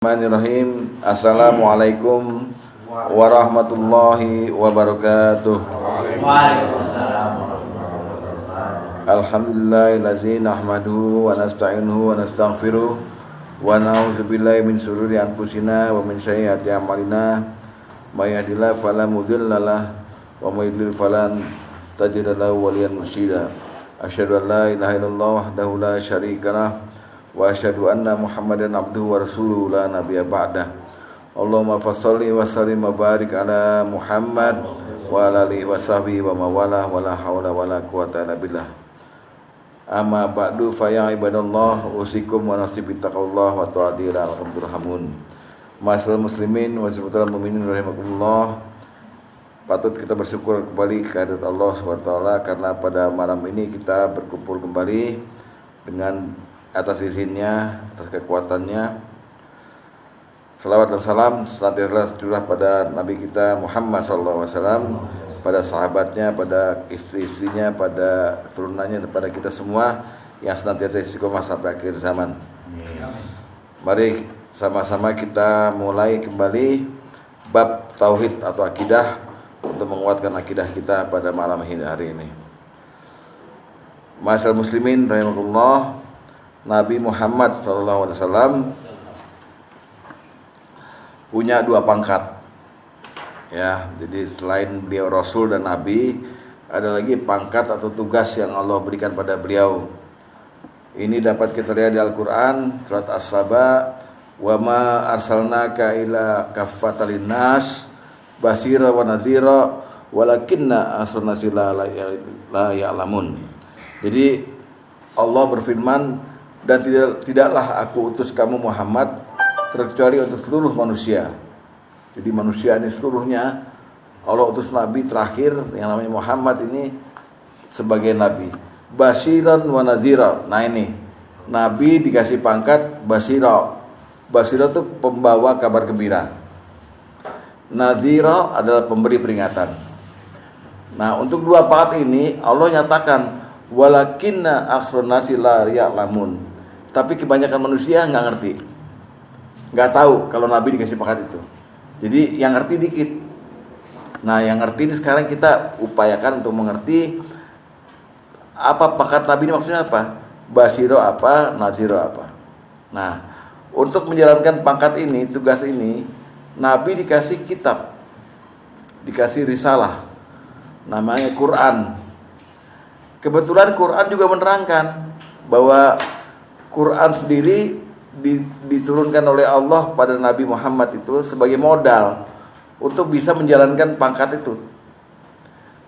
Bismillahirrahmanirrahim. Assalamualaikum warahmatullahi wabarakatuh. Waalaikumsalam warahmatullahi wabarakatuh. Alhamdulillahillazi nahmaduhu wa nasta'inuhu wa nastaghfiruh wa na'udzubillahi min syururi anfusina wa min sayyiati a'malina. May yahdihillahu fala mudilla lahu wa may yudlil falan tajida lahu waliyan mursyida. Asyhadu an la ilaha illallah wahdahu la syarika lahu wa asyhadu anna Muhammadan abduhu wa rasuluhu la nabiyya ba'dah. Allahumma fasholli wa sallim wa barik ala Muhammad wa ala alihi wa sahbihi wa mawalah wa la haula wa la quwata illa billah. Amma ba'du fa ya ibadallah usikum wa nasibi taqwallah wa ta'ati la'allakum turhamun. Ma'asyiral muslimin wa subhanal mu'minin rahimakumullah. Patut kita bersyukur kembali kehadirat Allah SWT karena pada malam ini kita berkumpul kembali dengan atas izinnya, atas kekuatannya. Salawat dan salam senantiasa tercurah pada Nabi kita Muhammad SAW, pada sahabatnya, pada istri-istrinya, pada keturunannya, dan pada kita semua yang senantiasa istiqomah sampai akhir zaman. Mari sama-sama kita mulai kembali bab tauhid atau akidah untuk menguatkan akidah kita pada malam hari ini. Ma'asyiral muslimin rahimakumullah. Nabi Muhammad SAW punya dua pangkat, ya. Jadi selain beliau Rasul dan Nabi, ada lagi pangkat atau tugas yang Allah berikan pada beliau. Ini dapat kita lihat di Al-Quran surat As-Saba, wa ma arsalnaka ila kaffatan linnas basira wa nadhira walakinna asrun-nasi la ya'lamun. Jadi Allah berfirman, dan tidaklah aku utus kamu Muhammad terkecuali untuk seluruh manusia. Jadi manusia ini seluruhnya Allah utus Nabi terakhir yang namanya Muhammad ini sebagai Nabi. Basyiran wa nadhira. Nah ini Nabi dikasih pangkat Basira. Basira itu pembawa kabar gembira. Nadhira adalah pemberi peringatan. Nah untuk dua pangkat ini Allah nyatakan walakinna aktsarun-nasi la ya'lamun. Tapi kebanyakan manusia nggak ngerti, nggak tahu kalau Nabi dikasih pangkat itu. Jadi yang ngerti dikit. Nah yang ngerti ini sekarang kita upayakan untuk mengerti apa pangkat Nabi ini maksudnya apa, basiro apa, naziro apa. Nah untuk menjalankan pangkat ini, tugas ini, Nabi dikasih kitab, dikasih risalah, namanya Quran. Kebetulan Quran juga menerangkan bahwa Quran sendiri diturunkan oleh Allah pada Nabi Muhammad itu sebagai modal untuk bisa menjalankan pangkat itu.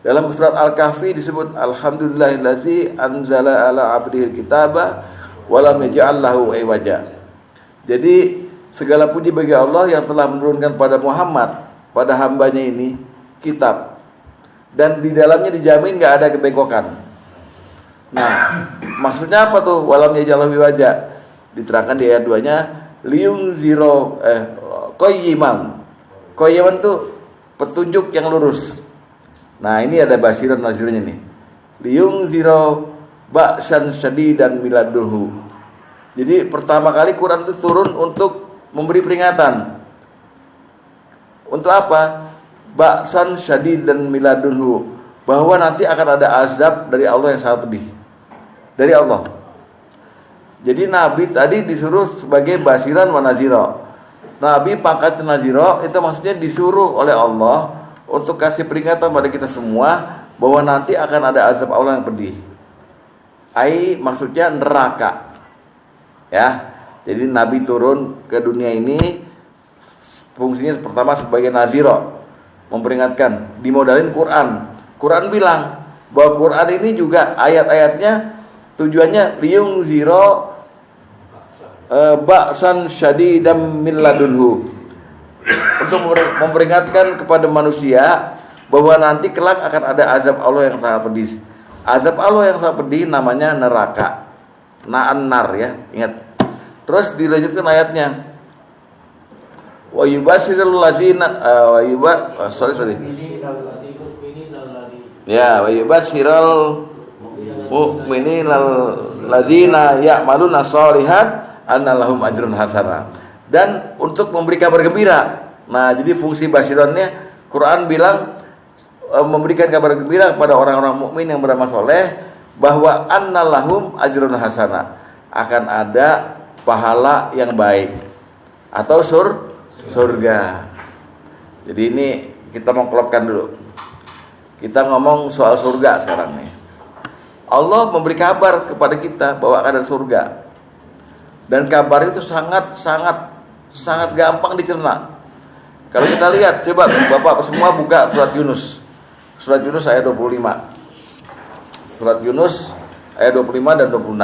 Dalam surat Al-Kahfi disebut alhamdulillahillazi anzala ala abdihil kitaba wa lam yaj'al lahu iwaja. Jadi segala puji bagi Allah yang telah menurunkan pada Muhammad, pada hambanya ini kitab, dan di dalamnya dijamin enggak ada kebengkokan. Nah, maksudnya apa tuh? Walam yaj'al lahu iwaja. Diterangkan di ayat 2-nya, liyunziro qayyiman. Qayyiman tuh petunjuk yang lurus. Nah, ini ada basiran nazirnya nih. Liyunziro ba'san syadidan miladunhu. Jadi pertama kali Quran itu turun untuk memberi peringatan. Untuk apa? Ba'san syadidan miladunhu, bahwa nanti akan ada azab dari Allah yang sangat pedih. Dari Allah. Jadi Nabi tadi disuruh sebagai basiran wa nazira. Nabi pangkat nazira itu maksudnya disuruh oleh Allah untuk kasih peringatan pada kita semua bahwa nanti akan ada azab Allah yang pedih. Maksudnya neraka. Ya. Jadi Nabi turun ke dunia ini fungsinya pertama sebagai nazira, memperingatkan, dimodalin Quran. Quran bilang bahwa Quran ini juga ayat-ayatnya tujuannya liyunziro ba'san syadidan min ladunhu, untuk memperingatkan kepada manusia bahwa nanti kelak akan ada azab Allah yang sangat pedih. Azab Allah yang sangat pedih namanya neraka. Na'an-nar ya, ingat. Terus dilanjutkan ayatnya. Wa yubashirul ladzina ya wa yubashirul mu'minina alladzina ya'maluna shalihat anna lahum ajrun hasanah. dan untuk memberi kabar gembira. Nah, jadi fungsi basironnya Quran bilang memberikan kabar gembira kepada orang-orang mukmin yang beramal soleh bahwa annalahum ajrun hasana, akan ada pahala yang baik atau surga. Jadi ini kita mau klopkan dulu. Kita ngomong soal surga sekarang nih. Allah memberi kabar kepada kita bahwa akan ada surga. Dan kabar itu sangat gampang dicerna. Kalau kita lihat, coba Bapak semua buka surat Yunus. Surat Yunus ayat 25. Surat Yunus ayat 25 dan 26.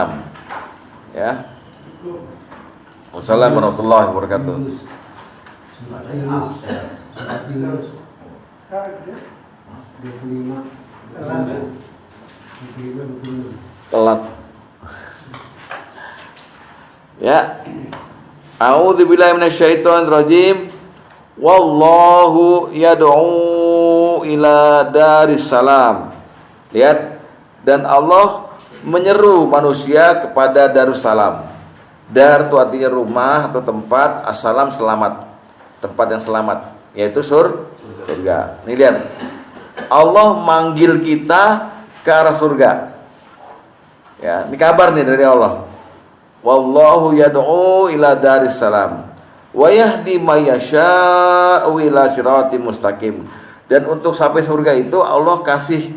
Ya. Wassalamualaikum warahmatullahi wabarakatuh. Telat. Ya. A'udzubillahi minasyaitonir rajim. Wallahu yad'u ila daris salam. Lihat, dan Allah menyeru manusia kepada Darussalam. Dar itu artinya rumah atau tempat, assalam selamat, tempat yang selamat, yaitu surga. Nih lihat, Allah manggil kita ke arah surga. Ya, ini kabar nih dari Allah. Wallahu yad'u ila daris salam wa yahdi may yasha'u ila siratim mustaqim. Dan untuk sampai surga itu Allah kasih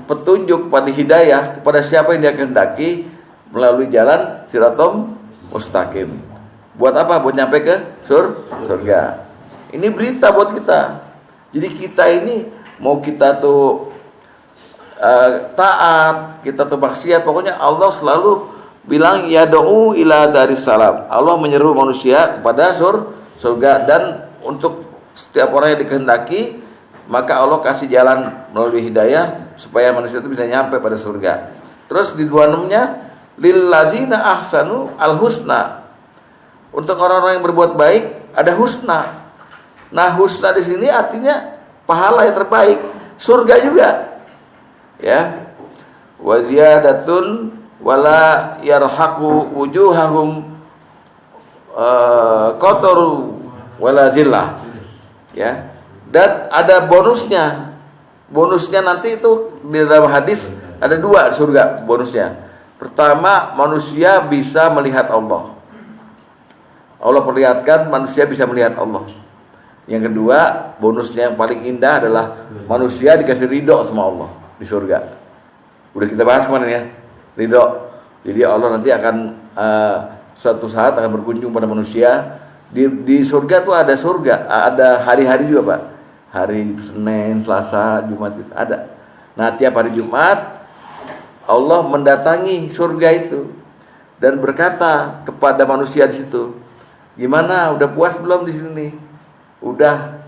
petunjuk pada hidayah kepada siapa yang Dia kehendaki melalui jalan siratum mustaqim. Buat apa? Buat nyampe ke surga. Ini berita buat kita. Jadi kita ini mau kita tuh taat, kita tuh maksiat, pokoknya Allah selalu bilang yad'u ila daris salam. Allah menyeru manusia kepada surga, dan untuk setiap orang yang dikehendaki maka Allah kasih jalan melalui hidayah supaya manusia itu bisa nyampe pada surga. Terus di 26-nya lil ladzina ahsanu al husna. Untuk orang-orang yang berbuat baik ada husna. Nah, husna di sini artinya pahala yang terbaik, surga juga. Ya. Wa ziyadatun wala yarhaqu wujuhahum qataru wala dhillah. Ya. Dan ada bonusnya. Bonusnya nanti itu di dalam hadis ada 2 surga bonusnya. Pertama, manusia bisa melihat Allah. Allah perlihatkan manusia bisa melihat Allah. Yang kedua, bonusnya yang paling indah adalah manusia dikasih ridho sama Allah di surga. Udah kita bahas kemarin ya, ridho. Jadi Allah nanti akan suatu saat akan berkunjung pada manusia. Di surga tuh ada surga, ada hari-hari juga Pak. Hari Senin, Selasa, Jumat itu ada. Nah, tiap hari Jumat Allah mendatangi surga itu dan berkata kepada manusia di situ, gimana? Udah puas belum di sini? Udah.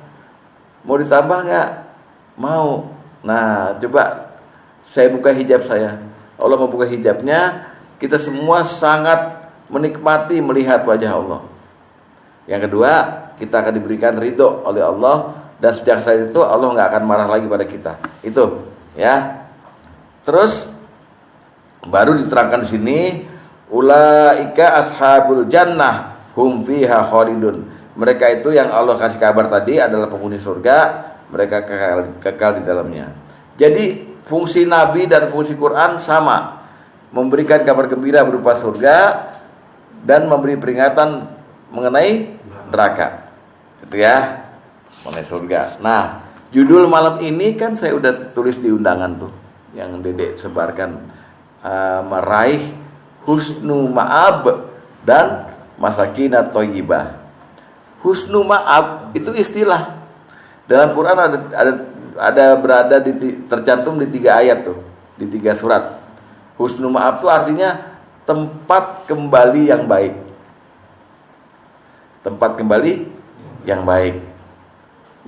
Mau ditambah nggak? Mau. Nah, coba saya buka hijab saya. Allah membuka hijabnya, kita semua sangat menikmati melihat wajah Allah. Yang kedua, kita akan diberikan ridho oleh Allah, dan sejak saat itu Allah nggak akan marah lagi pada kita. Itu, ya. Terus baru diterangkan di sini, ulaika ashabul jannah hum fiha khalidun. Mereka itu yang Allah kasih kabar tadi adalah penghuni surga, mereka kekal di dalamnya. Jadi fungsi Nabi dan fungsi Quran sama, memberikan kabar gembira berupa surga dan memberi peringatan mengenai neraka. Itu ya, mengenai surga. Nah, judul malam ini kan saya udah tulis di undangan tuh, yang Dedek sebarkan, meraih husnu ma'ab dan masakinat thayyibah. Husnu ma'ab itu istilah dalam Quran ada berada tercantum di 3 ayat tuh, di 3 surat. Husnu ma'ab itu artinya tempat kembali yang baik. Tempat kembali yang baik.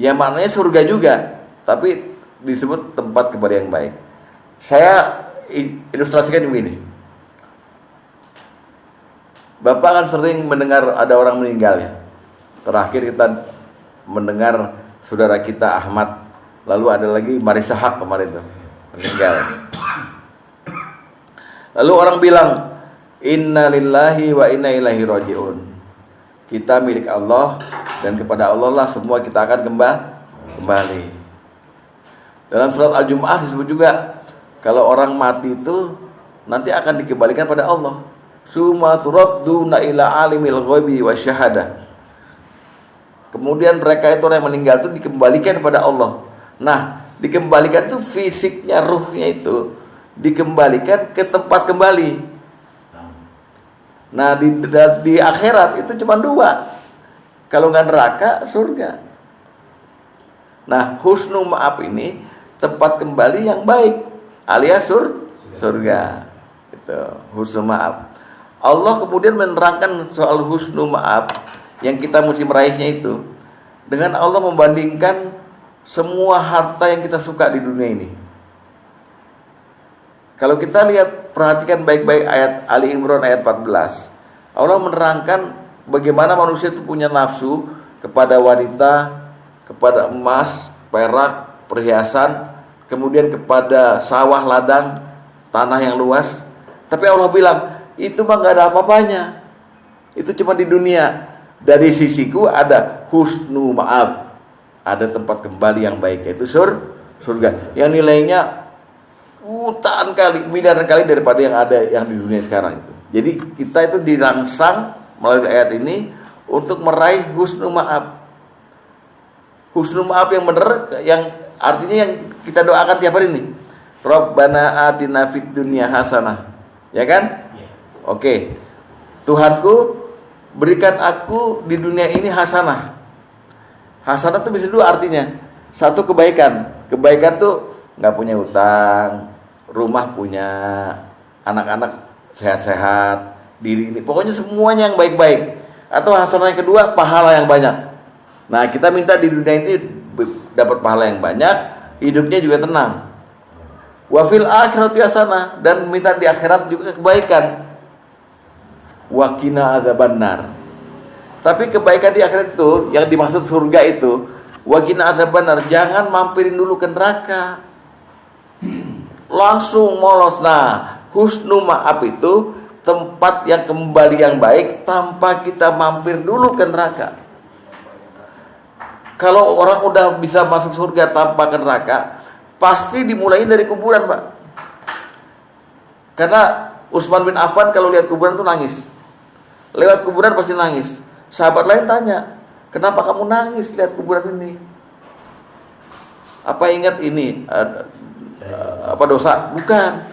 Yang maknanya surga juga, tapi disebut tempat kembali yang baik. Saya ilustrasikan begini. Bapak kan sering mendengar ada orang meninggal ya. Terakhir kita mendengar saudara kita Ahmad. Lalu ada lagi Marisa Haq kemarin tuh meninggal. Lalu orang bilang, inna lillahi wa inna ilaihi raji'un. kita milik Allah dan kepada Allah lah semua kita akan kembali. Dalam surat Al-Jumu'ah disebut juga kalau orang mati itu nanti akan dikembalikan pada Allah. Summa turadduna ila alimil ghaibi wasyahadah. Kemudian mereka itu orang yang meninggal itu dikembalikan kepada Allah. Nah, dikembalikan itu fisiknya, ruhnya itu dikembalikan ke tempat kembali. Nah, di akhirat itu cuma dua. Kalau nggak neraka, surga. Nah, husnu ma'ab ini tempat kembali yang baik, alias surga. Itu husnu ma'ab. Allah kemudian menerangkan soal husnu ma'ab yang kita mesti meraihnya itu dengan Allah membandingkan semua harta yang kita suka di dunia ini. Kalau kita lihat, perhatikan baik-baik ayat Ali Imran ayat 14. Allah menerangkan bagaimana manusia itu punya nafsu kepada wanita, kepada emas, perak, perhiasan, kemudian kepada sawah, ladang, tanah yang luas. Tapi Allah bilang, itu mah gak ada apa-apanya. Itu cuma di dunia. Dari sisiku ada husnu ma'ab, ada tempat kembali yang baik, yaitu surga yang nilainya jutaan kali, miliaran kali daripada yang ada yang di dunia sekarang itu. Jadi kita itu dirangsang melalui ayat ini untuk meraih husnu ma'ab. Husnu ma'ab yang benar, yang artinya yang kita doakan tiap hari ini. Rabbana atina fid dunya hasanah. Ya kan? Oke. Tuhanku, berikan aku di dunia ini hasanah. Hasanah itu bisa dua artinya. Satu, kebaikan. Kebaikan tuh nggak punya utang, rumah punya, anak-anak sehat-sehat, diri ini. Pokoknya semuanya yang baik-baik. Atau hasanah yang kedua, pahala yang banyak. Nah, kita minta di dunia ini dapat pahala yang banyak, hidupnya juga tenang. Wa fil akhirati hasanah, dan minta di akhirat juga kebaikan. Wa qina adzabannar. Tapi kebaikan di akhirat itu yang dimaksud surga itu, wa qina adzabannar, jangan mampirin dulu ke neraka. Langsung molos. Nah, husnu ma'ab itu tempat yang kembali yang baik tanpa kita mampir dulu ke neraka. Kalau orang udah bisa masuk surga tanpa ke neraka, pasti dimulai dari kuburan, Pak. Karena Utsman bin Affan kalau lihat kuburan tuh nangis. Lewat kuburan pasti nangis. Sahabat lain tanya, kenapa kamu nangis lihat kuburan ini? Apa ingat ini apa dosa? Bukan.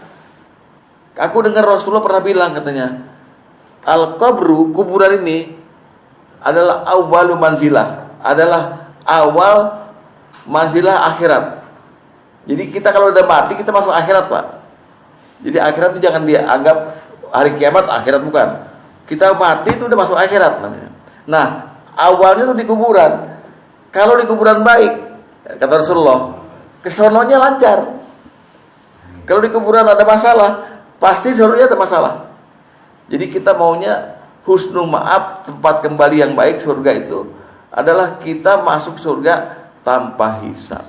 Aku dengar Rasulullah pernah bilang, katanya, al-qabru, kuburan ini adalah awwalu manzilah, adalah awal manzilah akhirat. Jadi kita kalau udah mati, kita masuk akhirat, Pak. Jadi akhirat itu jangan dianggap hari kiamat, akhirat bukan. Kita mati itu udah masuk akhirat namanya. Nah, awalnya itu di kuburan. Kalau di kuburan baik, kata Rasulullah, kesononya lancar. Kalau di kuburan ada masalah, pasti sebenarnya ada masalah. Jadi kita maunya husnu ma'ab, tempat kembali yang baik, surga itu adalah kita masuk surga tanpa hisab.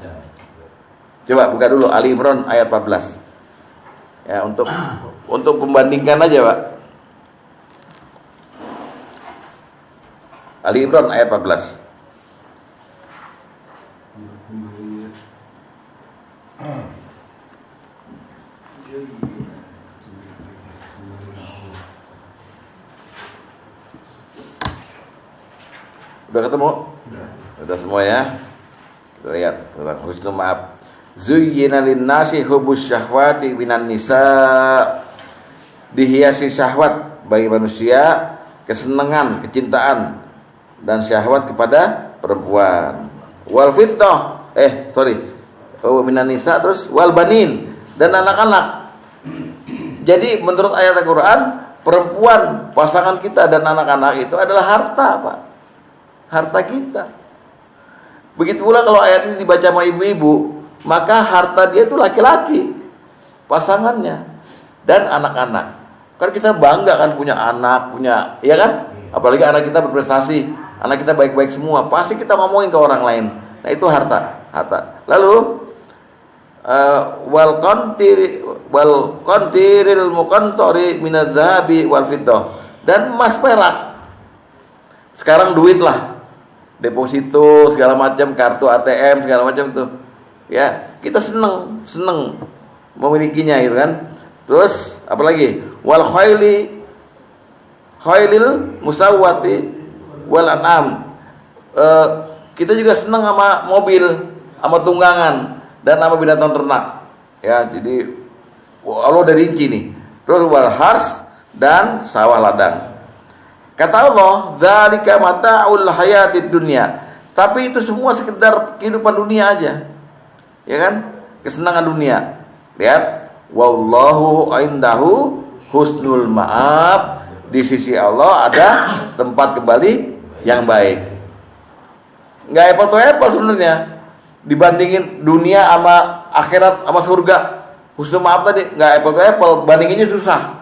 Coba buka dulu Ali Imran ayat 14. Ya, untuk membandingkan aja, Pak. Ali Imran ayat 14. Udah ketemu? Udah semua ya? Kita lihat surat husnul ma'ab. Zuyyina lin-nasi hubbus syahwati minan nisa. Dihiasi syahwat bagi manusia, kesenangan, kecintaan dan syahwat kepada perempuan. Wal fitnah, minan nisa, terus wal banin, dan anak-anak. Jadi menurut ayat Al-Qur'an, perempuan, pasangan kita dan anak-anak itu adalah harta, Pak. Harta kita. Begitu pula kalau ayat ini dibaca sama ibu-ibu, maka harta dia itu laki-laki, pasangannya dan anak-anak. Kan kita bangga kan punya anak, ya kan? Apalagi anak kita berprestasi, anak kita baik-baik semua, pasti kita ngomongin ke orang lain. Nah, itu harta. Lalu wal qantiril muqantari minadz-dzahabi wal fiddah, dan emas perak. Sekarang duit lah, deposito segala macam, kartu ATM segala macam tuh. Ya, kita seneng memilikinya gitu kan. Terus apalagi? Wal khailil musawwati wal an'am. Kita juga senang sama mobil, sama tunggangan dan sama binatang ternak. Ya, jadi Allah udah rinci nih. Terus wal hars dan sawah ladang. Kata Allah, "Dzalika mata'ul hayatid dunya." Tapi itu semua sekedar kehidupan dunia aja. Ya kan? Kesenangan dunia. Lihat, wallahu indahu husnul ma'ab. Di sisi Allah ada tempat kembali yang baik. Enggak apple to apple sebenarnya. Dibandingin dunia sama akhirat sama surga. Husnul ma'ab tadi enggak apple to apple, bandinginnya susah.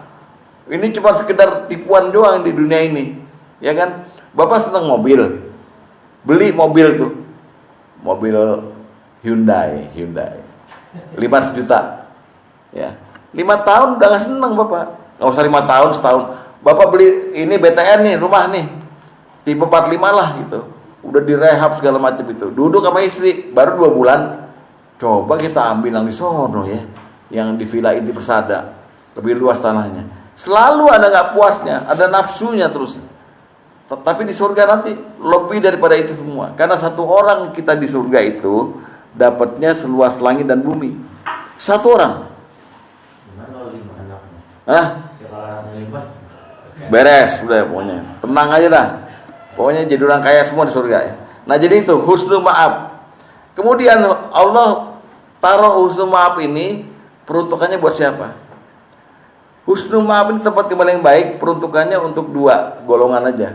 Ini cuma sekedar tipuan doang di dunia ini, ya kan? Bapak senang mobil, beli mobil tuh, mobil Hyundai, 500 juta, ya, 5 tahun udah nggak senang bapak, nggak usah 5 tahun, setahun, bapak beli ini BTN nih, rumah nih, tipe 45 lah gitu, udah direhab segala macam itu, duduk sama istri, baru 2 bulan, coba kita ambil yang di sono ya, yang di Villa Inti Persada, lebih luas tanahnya. Selalu ada nggak puasnya, ada nafsunya terus. Tetapi di surga nanti lebih daripada itu semua. Karena satu orang kita di surga itu dapatnya seluas langit dan bumi. Satu orang. Gimana kalau 5 anaknya? Hah? Ya kalau anaknya 5. Beres, udah pokoknya. Tenang aja dah. Pokoknya jadi orang kaya semua di surga ya. Nah jadi itu husnul ma'ab. Kemudian Allah taruh husnul ma'ab ini peruntukannya buat siapa? Husnul ma'ab ini tempat kembali yang baik, peruntukannya untuk 2 golongan aja.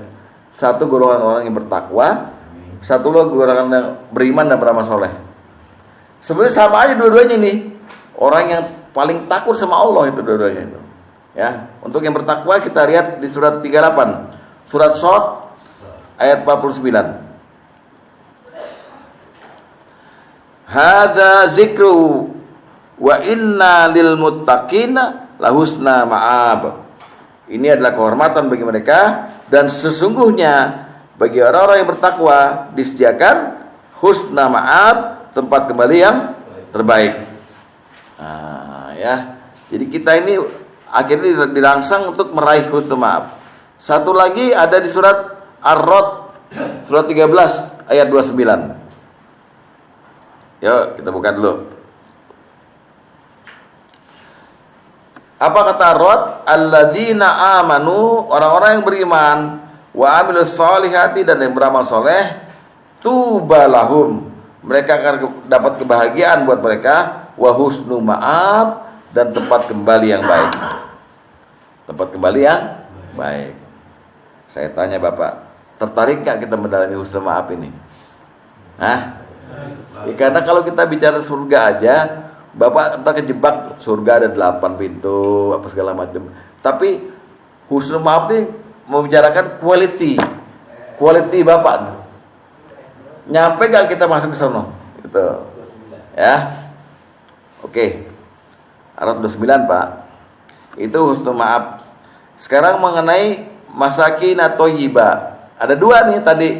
Satu golongan orang yang bertakwa, satu golongan yang beriman dan beramal soleh. Sebenarnya sama aja dua-duanya nih. Orang yang paling takut sama Allah itu dua-duanya itu. Ya, untuk yang bertakwa kita lihat di surat 38. Surat Shad ayat 49. Hadza zikru wa inna lil muttaqina lahusna ma'ab. Ini adalah kehormatan bagi mereka dan sesungguhnya bagi orang-orang yang bertakwa disediakan husna ma'ab, tempat kembali yang terbaik. Nah, ya. Jadi kita ini akhirnya dirangsang untuk meraih husna ma'ab. Satu lagi ada di surat Ar-Ra'd surat 13 ayat 29. Yuk kita buka dulu. Apa kata Ar-Ra'd? Alladzina amanu, orang-orang yang beriman, wa amilus solihati, dan yang beramal soleh, tuba lahum, mereka akan dapat kebahagiaan buat mereka, wa husnu ma'ab, dan tempat kembali yang baik. Tempat kembali yang baik. Saya tanya Bapak, tertarik gak kita mendalami husnu ma'ab ini? Hah? Ya, karena kalau kita bicara surga aja, Bapak entah kejebak, surga ada 8 pintu apa segala macam. Tapi husnul ma'ab ini membicarakan quality Bapak. Nyampe gak kita masuk ke sana? Gitu. Ya. Oke. Arab 29, Pak. Itu husnul ma'ab. Sekarang mengenai masakin atau thayyibah. Ada 2 nih tadi.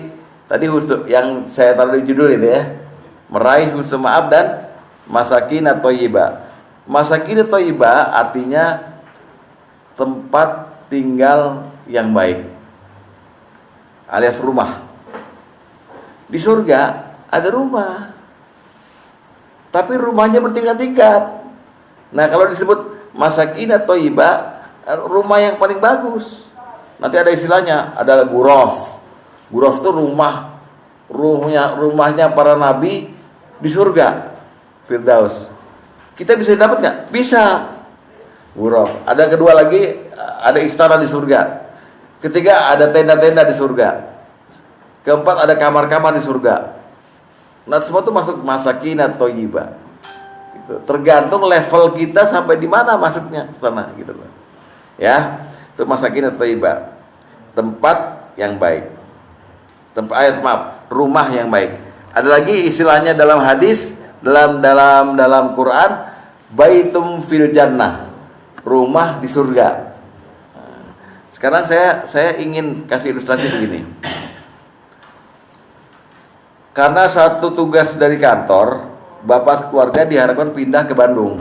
Tadi husnul yang saya taruh di judul ini ya. Meraih husnul ma'ab dan masakin atau thayyibah. Masakin atau thayyibah artinya tempat tinggal yang baik, alias rumah. Di surga ada rumah, tapi rumahnya bertingkat-tingkat. Nah kalau disebut masakin atau thayyibah, rumah yang paling bagus. Nanti ada istilahnya, ada ghuraf. Ghuraf itu rumahnya para nabi di surga Firdaus. Kita bisa dapat nggak? Bisa. Ghuraf. Ada kedua lagi, ada istana di surga. Ketiga ada tenda-tenda di surga. Keempat ada kamar-kamar di surga. Nah semua itu masuk masakinat thayyibah. Gitu. Tergantung level kita sampai di mana masuknya ke sana gitu loh. Ya, itu masakinat thayyibah. Tempat yang baik. Rumah yang baik. Ada lagi istilahnya dalam hadis, dalam Quran, baitum fil jannah, rumah di surga. Sekarang saya ingin kasih ilustrasi begini. Karena satu tugas dari kantor, bapak keluarga diharapkan pindah ke Bandung.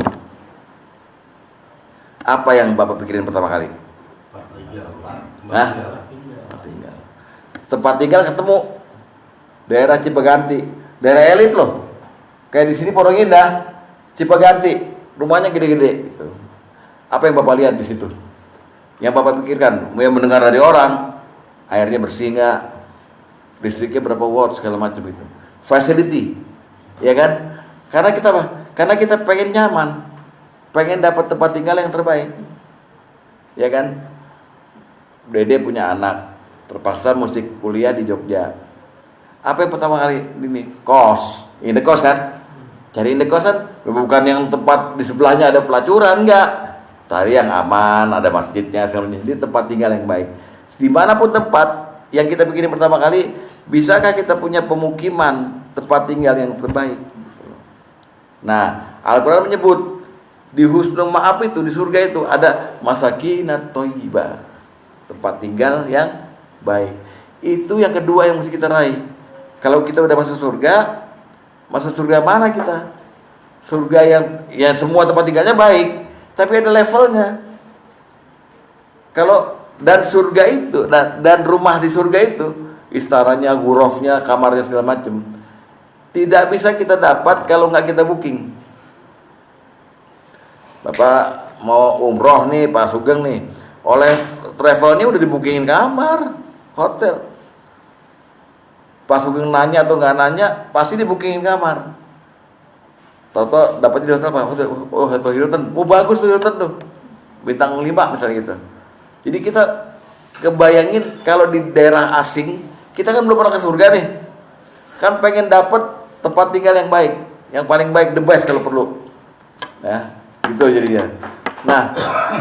Apa yang bapak pikirin pertama kali? Hah? Tinggal. Tempat tinggal ketemu daerah Cipeganti, daerah elit loh. Kayak di sini Pondok Indah, Cipeganti, rumahnya gede-gede. Gitu. Apa yang bapak lihat di situ? Yang bapak pikirkan, yang mendengar dari orang, airnya bersih nggak, listriknya berapa watt segala macam itu, facility, ya kan? Karena kita apa? Karena kita pengen nyaman, pengen dapat tempat tinggal yang terbaik, ya kan? Dede punya anak, terpaksa mesti kuliah di Jogja. Apa yang pertama kali ini? Kos, indekos kan? Cari indekos kan? Bukan yang tempat di sebelahnya ada pelacuran, enggak. Cari yang aman, ada masjidnya, jadi tempat tinggal yang baik. Dimanapun tempat yang kita bikin pertama kali, bisakah kita punya pemukiman tempat tinggal yang terbaik? Nah, Al-Quran menyebut di husnul ma'ab itu, di surga itu ada masakinat thayyibah, tempat tinggal yang baik. Itu yang kedua yang mesti kita raih. Kalau kita udah masuk surga mana kita? Surga yang ya semua tempat tinggalnya baik, tapi ada levelnya. Kalau dan surga itu dan rumah di surga itu, istananya, ghurafnya, kamarnya segala macam, tidak bisa kita dapat kalau nggak kita booking. Bapak mau umroh nih, Pak Sugeng nih, oleh travelnya udah dibukingin kamar hotel. Pak Sugeng nanya atau nggak nanya, pasti dibukingin kamar. Toto dapat di hotel apa? Hotel Hilton. Oh bagus tuh Hilton tuh. Bintang 5 misalnya gitu. Jadi kita kebayangin kalau di daerah asing, kita kan belum pernah ke surga nih. Kan pengen dapat tempat tinggal yang baik, yang paling baik, the best kalau perlu. Ya, gitu jadinya. Nah,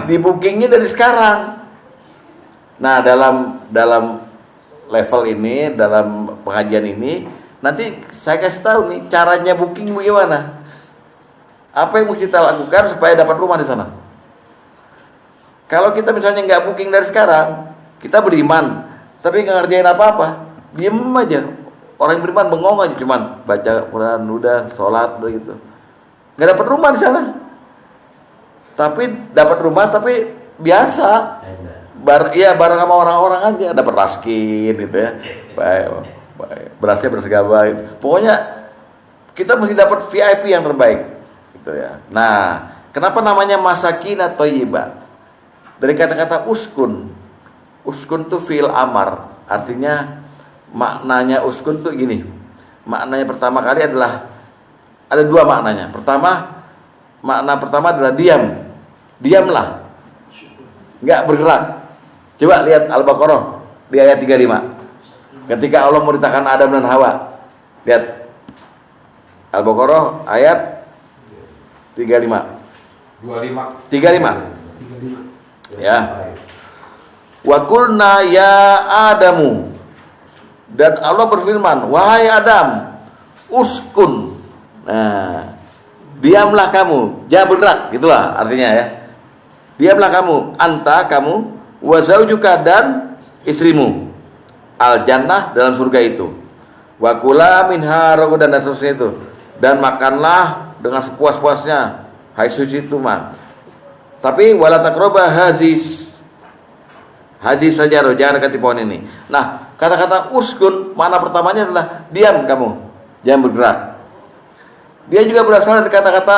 di bookingnya dari sekarang. Nah, dalam level ini, dalam pengajian ini, nanti saya kasih tahu nih caranya booking bagaimana. Apa yang mesti kita lakukan supaya dapat rumah di sana? Kalau kita misalnya nggak booking dari sekarang, kita beriman, tapi nggak ngerjain apa-apa, diem aja. Orang yang beriman bengong aja, cuman baca Quran, udah sholat, udah gitu. Nggak dapat rumah di sana. Tapi dapat rumah, tapi biasa. Bareng sama orang-orang aja, dapat raskin gitu ya. Baik. Berasnya bersegabah. Pokoknya kita mesti dapat VIP yang terbaik. Gitu ya. Nah, kenapa namanya masakinat thayyibah? Dari kata-kata uskun. Uskun itu fi'il amar. Artinya maknanya uskun itu gini. Maknanya pertama kali adalah ada dua maknanya. Makna pertama adalah diam. Diamlah. Enggak bergerak. Coba lihat Al-Baqarah di ayat 35. Ketika Allah merintahkan Adam dan Hawa. Lihat Al-Baqarah ayat 35. Ya. Wa qulna ya Adamu. Dan Allah berfirman, wahai Adam, uskun. Nah, diamlah kamu, jangan bergerak, gitulah artinya ya. Diamlah kamu, anta kamu, wa zaujuka dan istrimu. Al jannah dalam surga itu. Wa kula minha ragadan dan seterusnya itu. Dan makanlah dengan sepuas-puasnya, hai suci itu mah. Tapi wala taqraba hazis saja, jangan dekati pohon ini. Nah, kata-kata uskun makna pertamanya adalah diam kamu, jangan bergerak. Dia juga berasal dari kata-kata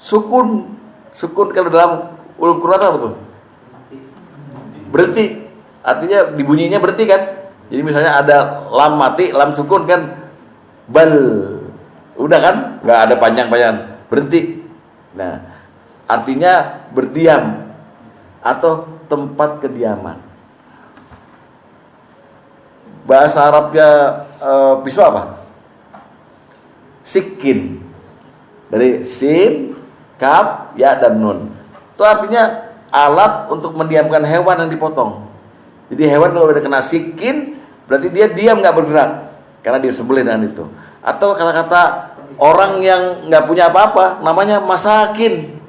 sukun. Sukun kalau dalam ulum Quran apa tuh? Berhenti. Artinya dibunyinya berhenti kan? Jadi misalnya ada lam mati, lam sukun kan, bal. Udah kan? Nggak ada panjang-panjang, berhenti. Nah, artinya berdiam atau tempat kediaman. Bahasa Arabnya pisau apa? Sikin. Dari sin, kaf, ya dan nun. Itu artinya alat untuk mendiamkan hewan yang dipotong. Jadi hewan kalau udah kena sikin, berarti dia diam nggak bergerak karena dia disembelih dengan itu. Atau kata-kata orang yang nggak punya apa-apa, namanya masakin,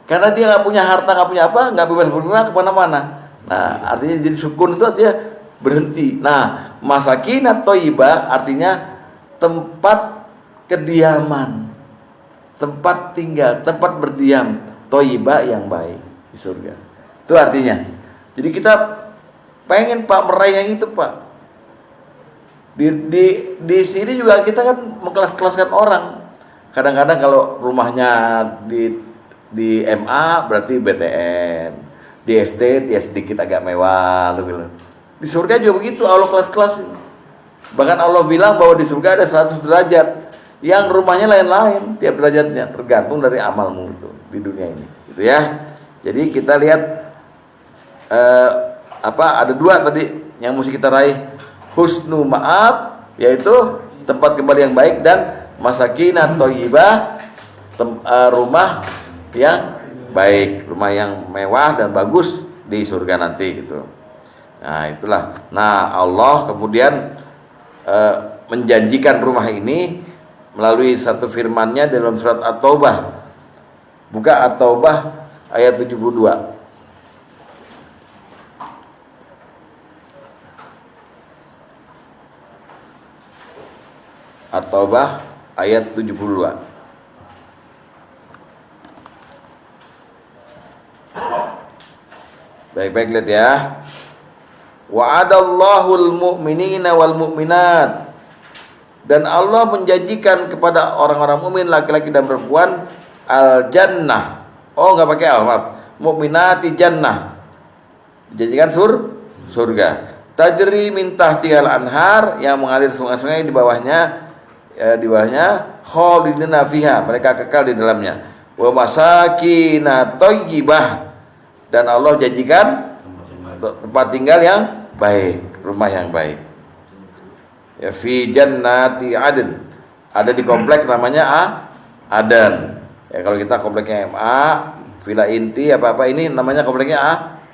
karena dia nggak punya harta, nggak punya apa, nggak bebas bergerak kemana-mana. Nah, artinya jadi sukun itu artinya berhenti. Nah, masakinat thayyibah artinya tempat kediaman, tempat tinggal, tempat berdiam, thayyibah yang baik di surga. Itu artinya. Jadi kita pengen Pak meraih yang itu Pak. Di sini juga kita kan mengkelas-kelaskan orang. Kadang-kadang kalau rumahnya di MA berarti BTN, di estate ya sedikit agak mewah gitu. Di surga juga begitu, Allah kelas-kelas. Bahkan Allah bilang bahwa di surga ada 100 derajat, yang rumahnya lain-lain tiap derajatnya, tergantung dari amalmu itu di dunia ini, gitu ya. Jadi kita lihat ada dua tadi yang mesti kita raih, husnu ma'ab yaitu tempat kembali yang baik, dan masakinat thayyibah rumah yang baik, rumah yang mewah dan bagus di surga nanti gitu. Nah itulah. Nah Allah kemudian menjanjikan rumah ini melalui satu firman-Nya dalam surat At-Taubah. Buka At-Taubah ayat 72. At-Taubah ayat 72. Baik-baik lihat ya. Wa'adallahul mu'minina wal mu'minat, dan Allah menjanjikan kepada orang-orang mukmin laki-laki dan perempuan al jannah. Oh enggak pakai al, maaf. Mu'minati jannah. Dijanjikan surga. Tajri min tahtihal anhar, yang mengalir sungai-sungai di bawahnya khalidina fiha, mereka kekal di dalamnya. Wa masakinat thayyibah, dan Allah janjikan tempat tinggal yang baik, rumah yang baik. Ya fi jannati adn, ada di komplek namanya Adan. Ya kalau kita kompleknya MA, Villa Inti apa-apa, ini namanya kompleknya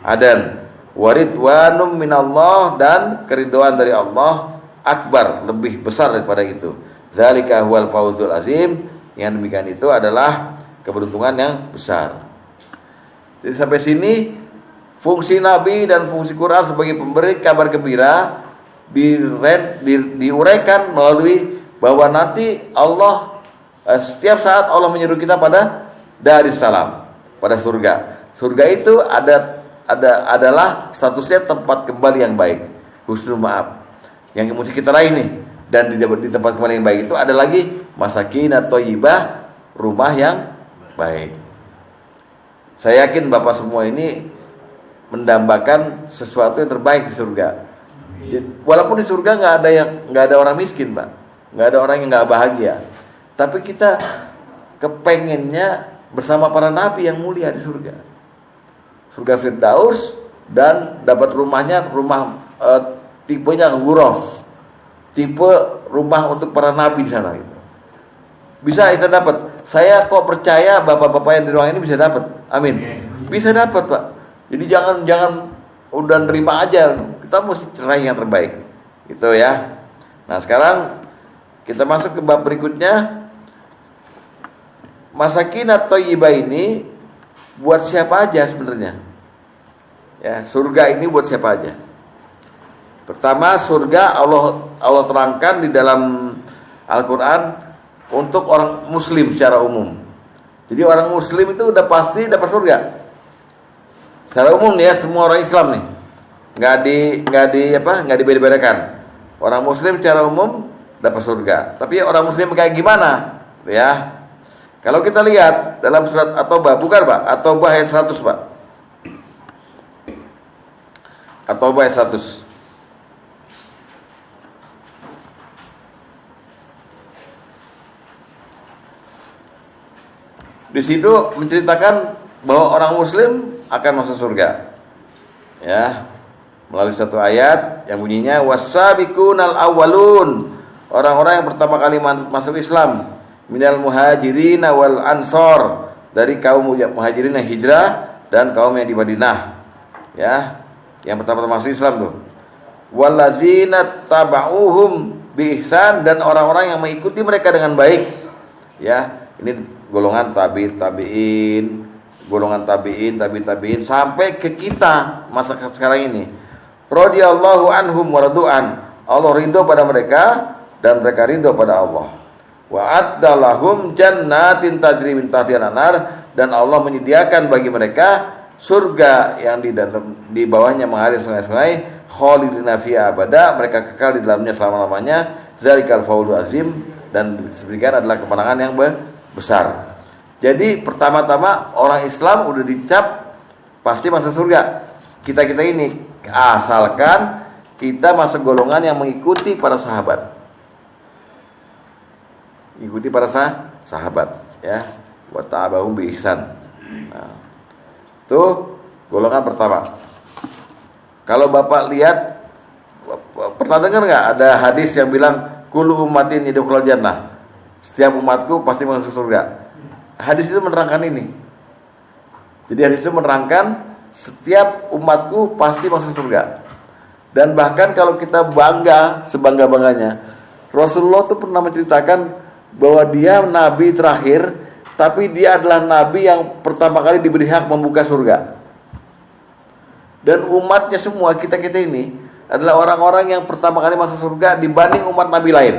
Adan. Waridwanum minallah, dan keridhaan dari Allah akbar, lebih besar daripada itu. Zalika huwal fawzul azim, yang demikian itu adalah keberuntungan yang besar. Jadi sampai sini fungsi Nabi dan fungsi Quran sebagai pemberi kabar gembira diuraikan melalui bahwa nanti Allah setiap saat Allah menyuruh kita pada Darussalam, pada surga. Surga itu adalah statusnya tempat kembali yang baik, husnul ma'ab, yang mesti kita raih nih. Dan di tempat kembali yang baik itu ada lagi masakinat thayyibah, rumah yang baik. Saya yakin Bapak semua ini mendambakan sesuatu yang terbaik di surga. Walaupun di surga nggak ada orang miskin, Pak, nggak ada orang yang nggak bahagia. Tapi kita kepengennya bersama para nabi yang mulia di surga. Surga Firdaus, dan dapat rumah tipenya ghuraf, tipe rumah untuk para nabi di sana gitu. Bisa kita dapat. Saya kok percaya bapak-bapak yang di ruang ini bisa dapat. Amin. Bisa dapat, Pak. Jadi jangan udah nerima aja. Kita mesti cari yang terbaik. Gitu ya. Nah, sekarang kita masuk ke bab berikutnya. Masakinat thayyibah ini buat siapa aja sebenarnya? Ya, surga ini buat siapa aja? Pertama, surga Allah terangkan di dalam Al-Qur'an untuk orang muslim secara umum. Jadi orang muslim itu udah pasti dapat surga. Secara umum nih ya, semua orang Islam nih. Enggak dibeda-bedakan. Orang muslim secara umum dapat surga. Tapi orang muslim kayak gimana? Ya. Kalau kita lihat dalam surat At-Taubah, bukan Pak? At-Taubah ayat 100, Pak. At-Taubah ayat 100. Di situ menceritakan bahwa orang muslim akan masuk surga. Ya. Melalui satu ayat yang bunyinya wasabiqunal awwalun, orang-orang yang pertama kali masuk Islam, minal muhajirin wal ansor, dari kaum muhajirin yang hijrah dan kaum yang di Madinah. Ya. Yang pertama masuk Islam tuh. Wallazina tabauhum bi ihsan, dan orang-orang yang mengikuti mereka dengan baik. Ya, ini golongan tabi'in sampai ke kita masa sekarang ini. radhiyallahu anhum wa radu'an. Allah ridho pada mereka dan mereka ridho pada Allah. Wa addalahum jannatin tajri min tahtiha al-anhar, dan Allah menyediakan bagi mereka surga yang di bawahnya mengalir sungai-sungai, khalidina fiha abada, mereka kekal di dalamnya selama-lamanya. Zalikal fauzul azim, dan demikian adalah kemenangan yang besar. Jadi pertama-tama orang Islam udah dicap pasti masuk surga. Kita ini asalkan kita masuk golongan yang mengikuti para sahabat. Ikuti para sahabat, ya. Wa ta'abahum bi ihsan. Nah, itu golongan pertama. Kalau Bapak lihat, pernah dengar nggak ada hadis yang bilang kullu ummatin yadkhulul jannah, setiap umatku pasti masuk surga. Hadis itu menerangkan ini. Jadi hadis itu menerangkan setiap umatku pasti masuk surga. Dan bahkan kalau kita bangga sebangga-bangganya, Rasulullah itu pernah menceritakan bahwa dia nabi terakhir, tapi dia adalah nabi yang pertama kali diberi hak membuka surga. Dan umatnya semua, kita ini adalah orang-orang yang pertama kali masuk surga dibanding umat nabi lain.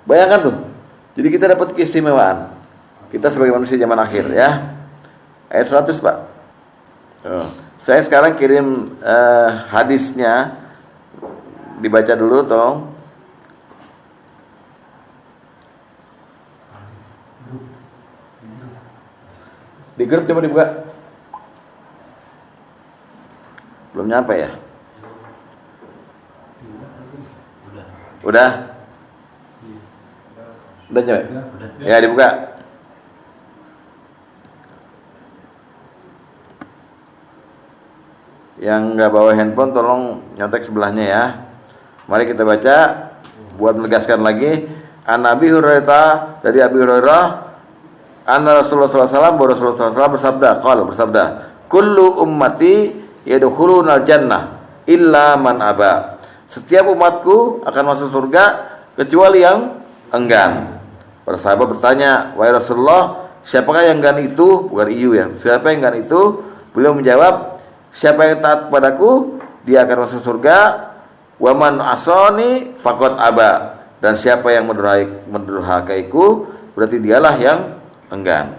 Bayangkan tuh. Jadi kita dapat keistimewaan. Kita sebagai manusia zaman akhir, ya. Ayat 100, Pak. Saya sekarang kirim hadisnya, dibaca dulu tolong. Di grup coba dibuka. Belum nyampe ya? Udah? Udah coba? Ya, dibuka. Yang nggak bawa handphone tolong nyontek sebelahnya ya. Mari kita baca buat menegaskan lagi. An Abi Hurairah, dari Abi Hurairah, anna Rasulullah SAW, bahwa Rasulullah SAW bersabda, kullu ummati yadkhulunal jannah illa man aba. Setiap umatku akan masuk surga kecuali yang enggan. Para sahabat bertanya, wahai Rasulullah, siapakah yang enggan itu? Bukan iyu ya. Siapa yang enggan itu? Beliau menjawab, siapa yang taat kepadaku, dia akan masuk surga. Wa man asani faqad aba. Dan siapa yang mendurhakaiku, berarti dialah yang enggan.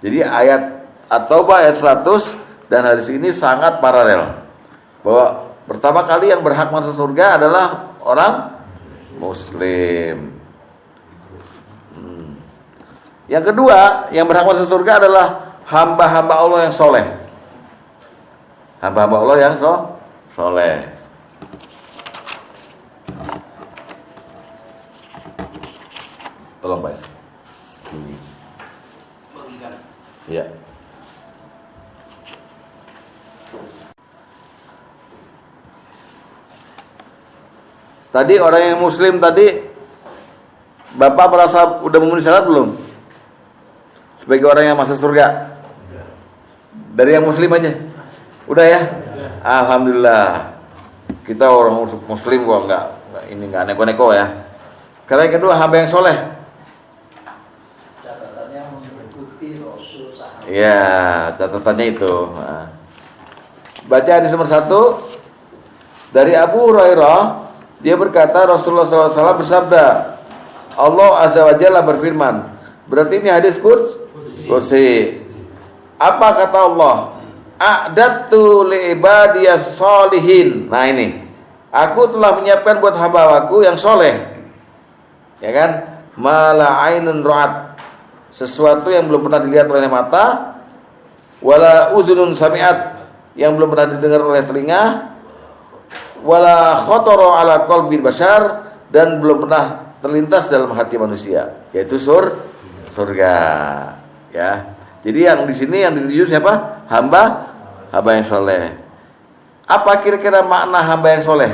Jadi ayat At-Taubah ayat 100 dan hadis ini sangat paralel. Bahwa pertama kali yang berhak masuk surga adalah orang Muslim. Yang kedua, yang berhak masuk surga adalah hamba-hamba Allah yang soleh. Hamba-hamba Allah yang soleh. Tolong Pak. Ya. Tadi orang yang Muslim tadi, Bapak merasa udah memenuhi syarat belum? Sebagai orang yang masuk surga. Dari yang Muslim aja. Udah ya? Alhamdulillah. Kita orang Muslim kok enggak neko-neko ya. Sekarang yang kedua, hamba yang soleh. Catatannya mengikuti Rasul sahabat. Ya, catatannya itu. Nah. Baca hadis nomor 1 dari Abu Hurairah. Dia berkata Rasulullah SAW bersabda, Allah Azza wa Jalla berfirman. Berarti ini hadis kursi. Apa kata Allah? A'dadtu li'ibadiyas solihin. Nah ini, aku telah menyiapkan buat hamba-Ku yang soleh, ya kan? Mala ainun ra'at, sesuatu yang belum pernah dilihat oleh mata, wala uzunun sami'at, yang belum pernah didengar oleh telinga, wala khotoro ala qalbi bashar, dan belum pernah terlintas dalam hati manusia, yaitu surga. Ya. Jadi yang di sini yang dituju siapa? Hamba yang soleh. Apa kira-kira makna hamba yang soleh?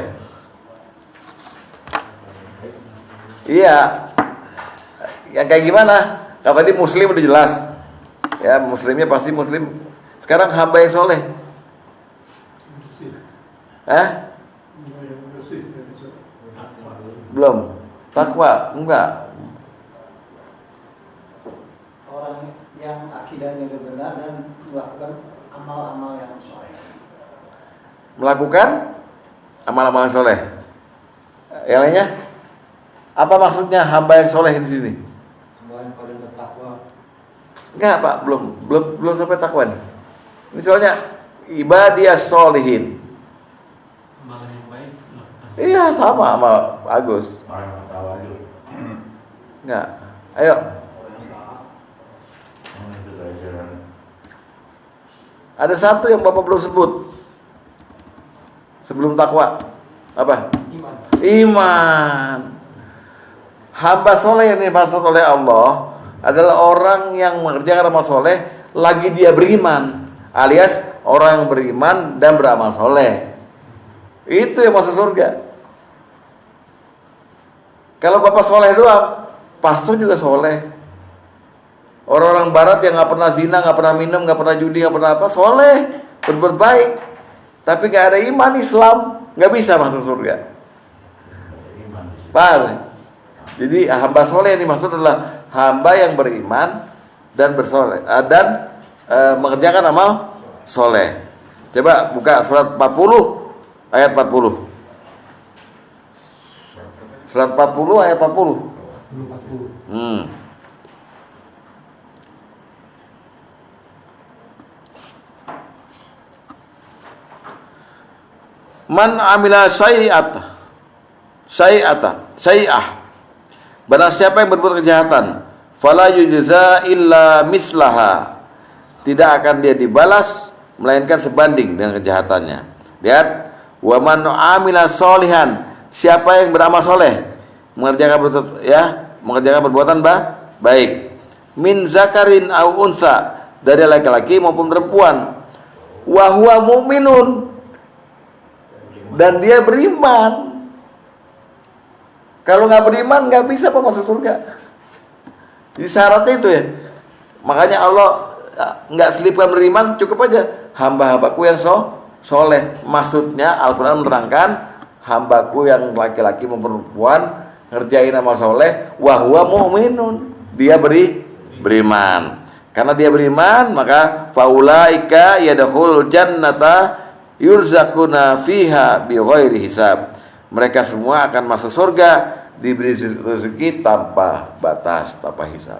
Iya. Yang kayak gimana? Kalau tadi Muslim udah jelas. Ya, Muslimnya pasti Muslim. Sekarang hamba yang soleh. Belum. Takwa, enggak. Orang yang akidahnya benar dan melakukan amal-amal yang soleh. Melakukan amal-amal soleh. Yang lainnya? Apa maksudnya hamba yang soleh di sini? Hamba yang paling bertakwa. Enggak Pak, belum sampai takwa nih. Ini soalnya ibadiyas solihin. Amalan yang baik. Iya sama sama Agus. Orang tawadu. Enggak. Ayo. Itu ajaran. Ada satu yang Bapak belum sebut. Sebelum takwa. Apa? Iman. Iman. Hamba soleh yang dimaksud oleh Allah adalah orang yang mengerjakan amal soleh lagi dia beriman, alias orang yang beriman dan beramal soleh. Itu yang masuk surga. Kalau Bapak soleh doang, pastor juga soleh. Orang-orang barat yang nggak pernah zina, nggak pernah minum, nggak pernah judi, nggak pernah apa, soleh, berbuat baik, tapi nggak ada iman Islam, nggak bisa masuk surga. Iman. Paham? Jadi hamba soleh yang dimaksud adalah hamba yang beriman dan bersoleh dan mengerjakan amal soleh. Coba buka surat 40 ayat 40. Surat 40 ayat 40. Man amila syai'ah. Barang siapa yang berbuat kejahatan, fala yujza illa mislaha. Tidak akan dia dibalas melainkan sebanding dengan kejahatannya. Lihat, wa man amila sholihan. Siapa yang beramal soleh, mengerjakan perbuatan baik. Min zakarin au unsa, dari laki-laki maupun perempuan. Wa huwa mu'minun, dan dia beriman. Kalau nggak beriman nggak bisa masuk surga. Jadi syaratnya itu ya. Makanya Allah nggak selipkan beriman, cukup aja hamba-hambaku yang soleh. Maksudnya Al-Quran menerangkan hambaku yang laki-laki maupun perempuan ngerjain amal soleh, wahwa mu'minun, dia beriman. Karena dia beriman, maka faulaika yadkhulul jannata yurzaquna fiha bighairi hisab. Mereka semua akan masuk surga, diberi rezeki tanpa batas, tanpa hisab.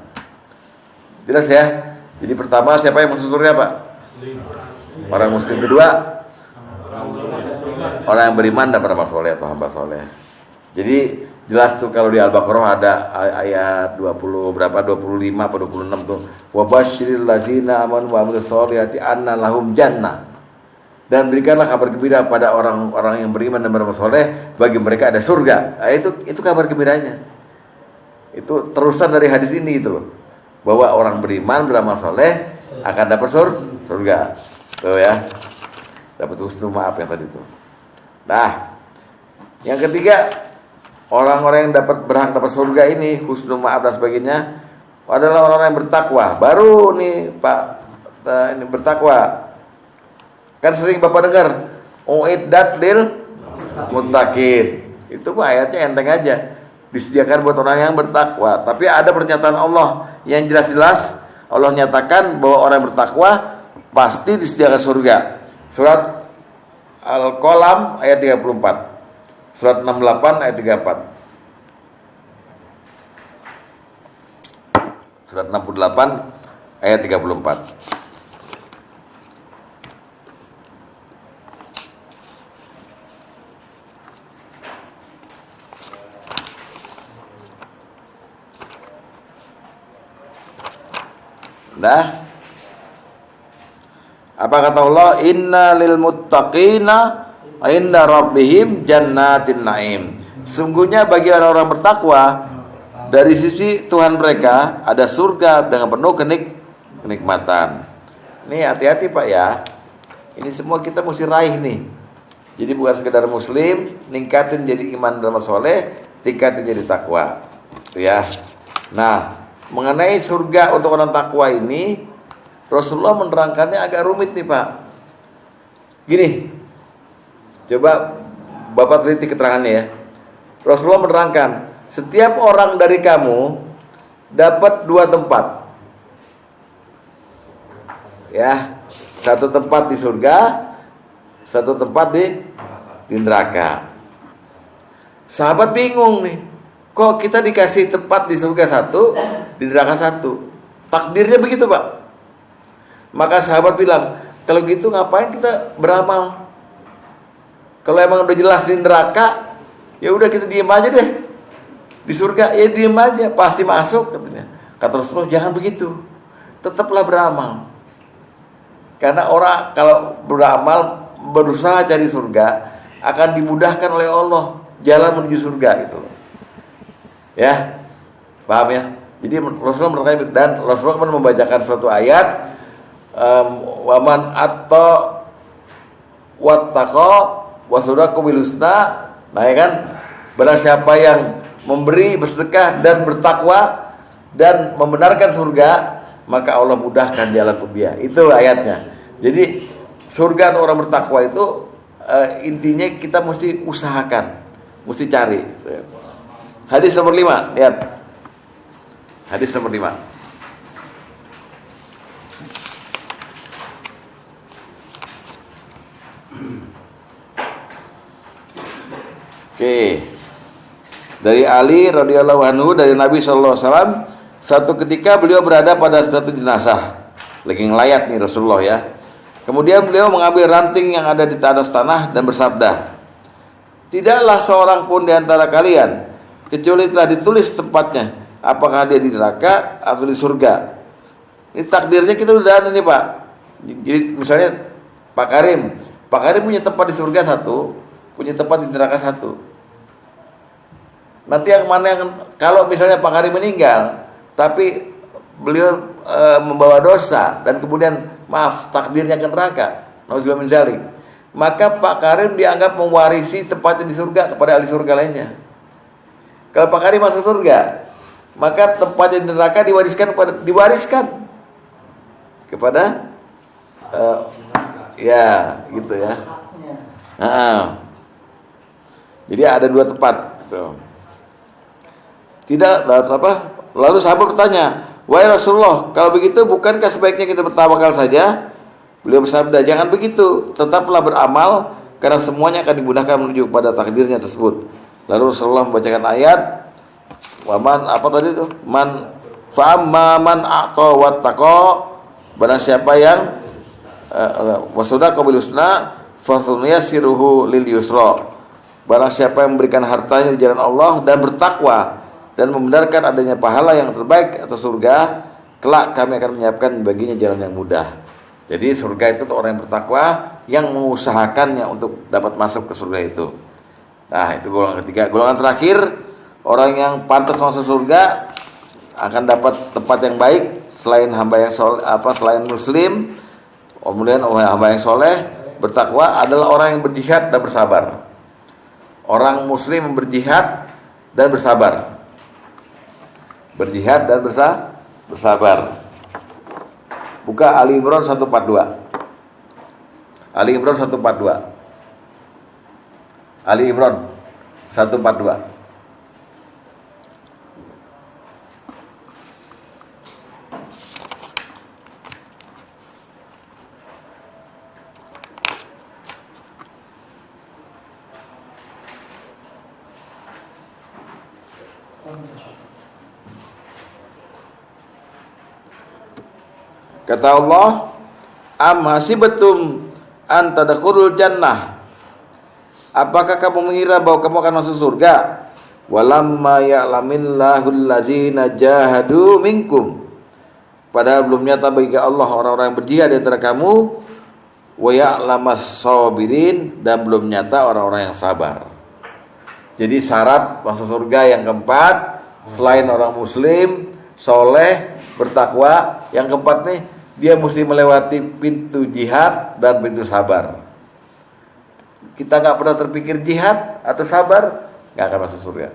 Jelas ya? Jadi pertama siapa yang masuk surga, Pak? Orang muslim. Kedua, orang yang beriman dan beramal soleh atau hamba soleh. Jadi jelas tuh kalau di Al-Baqarah ada ayat 20 berapa, 25 atau 26 tuh. Wa basyiril ladzina amanu wa amilus solihati anna lahum jannah. Dan berikanlah kabar gembira pada orang-orang yang beriman dan beramal soleh, bagi mereka ada surga. Nah, itu kabar gembiranya. Itu terusan dari hadis ini itu loh, bahwa orang beriman beramal soleh akan dapat surga. Tuh ya, dapat husnul maaf yang tadi itu. Nah, yang ketiga, orang-orang yang berhak dapat surga ini, husnul maaf dan sebagainya, adalah orang-orang yang bertakwa. Baru nih Pak, ini bertakwa. Kan sering Bapak dengar uiddat lil muttaqin. Itu kok ayatnya enteng aja. Disediakan buat orang yang bertakwa. Tapi ada pernyataan Allah yang jelas-jelas Allah nyatakan bahwa orang yang bertakwa pasti disediakan surga. Surat Al-Qalam ayat 34. Surat 68 ayat 34. Surat 68 ayat 34. Nah, apa kata Allah? Inna lil muttaqina inda rabbihim jannatin naim. Sungguhnya bagi orang-orang bertakwa, dari sisi Tuhan mereka ada surga dengan penuh kenikmatan. Nih hati-hati Pak ya. Ini semua kita mesti raih nih. Jadi bukan sekedar muslim, ningkatin jadi iman dan soleh, tingkatin jadi takwa. Itu ya. Nah, mengenai surga untuk orang takwa ini, Rasulullah menerangkannya agak rumit nih Pak. Gini, coba Bapak teliti keterangannya ya. Rasulullah menerangkan, setiap orang dari kamu dapat 2 tempat. Ya, 1 tempat di surga, 1 tempat di di neraka. Sahabat bingung nih, kok kita dikasih tempat di surga satu, di neraka satu? Takdirnya begitu, Pak. Maka sahabat bilang, kalau gitu ngapain kita beramal? Kalau emang udah jelas di neraka, ya udah kita diem aja deh. Di surga ya diem aja, pasti masuk katanya. Kata Rasulullah, jangan begitu, tetaplah beramal. Karena orang kalau beramal, berusaha cari surga, akan dimudahkan oleh Allah jalan menuju surga itu. Ya, paham ya? Jadi Rasulullah menerangkan, dan Rasulullah membacakan suatu ayat, waman atto wattaqo wasuraku bilusna. Nah ya kan, barang siapa yang memberi, bersedekah dan bertakwa dan membenarkan surga, maka Allah mudahkan jalan untuk dia. Itu ayatnya. Jadi surga untuk orang bertakwa itu intinya kita mesti usahakan, mesti cari. Hadis nomor 5, lihat. Hadis nomor 5. Oke. Dari Ali radhiyallahu anhu, dari Nabi sallallahu alaihi wasallam, satu ketika beliau berada pada suatu jenazah, lagi ngelayat nih Rasulullah ya. Kemudian beliau mengambil ranting yang ada di atas tanah dan bersabda, tidaklah seorang pun di antara kalian kecuali telah ditulis tempatnya, apakah dia di neraka atau di surga. Ini takdirnya kita udah ada nih, Pak. Jadi misalnya Pak Karim punya tempat di surga satu, punya tempat di neraka satu. Nanti yang mana yang, kalau misalnya Pak Karim meninggal, tapi beliau membawa dosa dan kemudian maaf takdirnya ke neraka, nauzubillah min dzalik, maka Pak Karim dianggap mewarisi tempatnya di surga kepada ahli surga lainnya. Kalau Pak Karim masuk surga, maka tempatnya di neraka diwariskan kepada ya gitu ya. Jadi ada dua tempat gitu. Tidak apa? Lalu sahabat bertanya, wahai Rasulullah, kalau begitu bukankah sebaiknya kita bertawakal saja? Beliau bersabda, jangan begitu, tetaplah beramal, karena semuanya akan dimudahkan menuju pada takdirnya tersebut. Lalu Rasulullah membacakan ayat, waman apa tadi itu? Man fa'amma man a'ta wattaqa, barang siapa yang wasadaqa bil husna fasunyassiruhu lil yusra. Barang siapa yang memberikan hartanya di jalan Allah dan bertakwa dan membenarkan adanya pahala yang terbaik atau surga, kelak kami akan menyiapkan baginya jalan yang mudah. Jadi surga itu untuk orang yang bertakwa yang mengusahakannya untuk dapat masuk ke surga itu. Nah, itu golongan ketiga. Golongan terakhir, orang yang pantas masuk surga akan dapat tempat yang baik selain hamba yang soleh, selain muslim, kemudian hamba yang soleh, bertakwa adalah orang yang berjihad dan bersabar. Orang muslim yang berjihad dan bersabar. Berjihad dan bersabar. Buka Ali Imran 142. Ali Imran 142. Ali Imran 142. Kata Allah, am hasibatum an tadkhulul jannah, apakah kamu mengira bahwa kamu akan masuk surga? Walamma ya'lamillahu alladzina jahadu minkum, padahal belum nyata bagi Allah orang-orang yang berjihad di antara kamu, wa ya'lamas sabirin, dan belum nyata orang-orang yang sabar. Jadi syarat masuk surga yang keempat, selain orang muslim, soleh, bertakwa, yang keempat nih, dia mesti melewati pintu jihad dan pintu sabar. Kita nggak pernah terpikir jihad atau sabar, nggak akan masuk surga.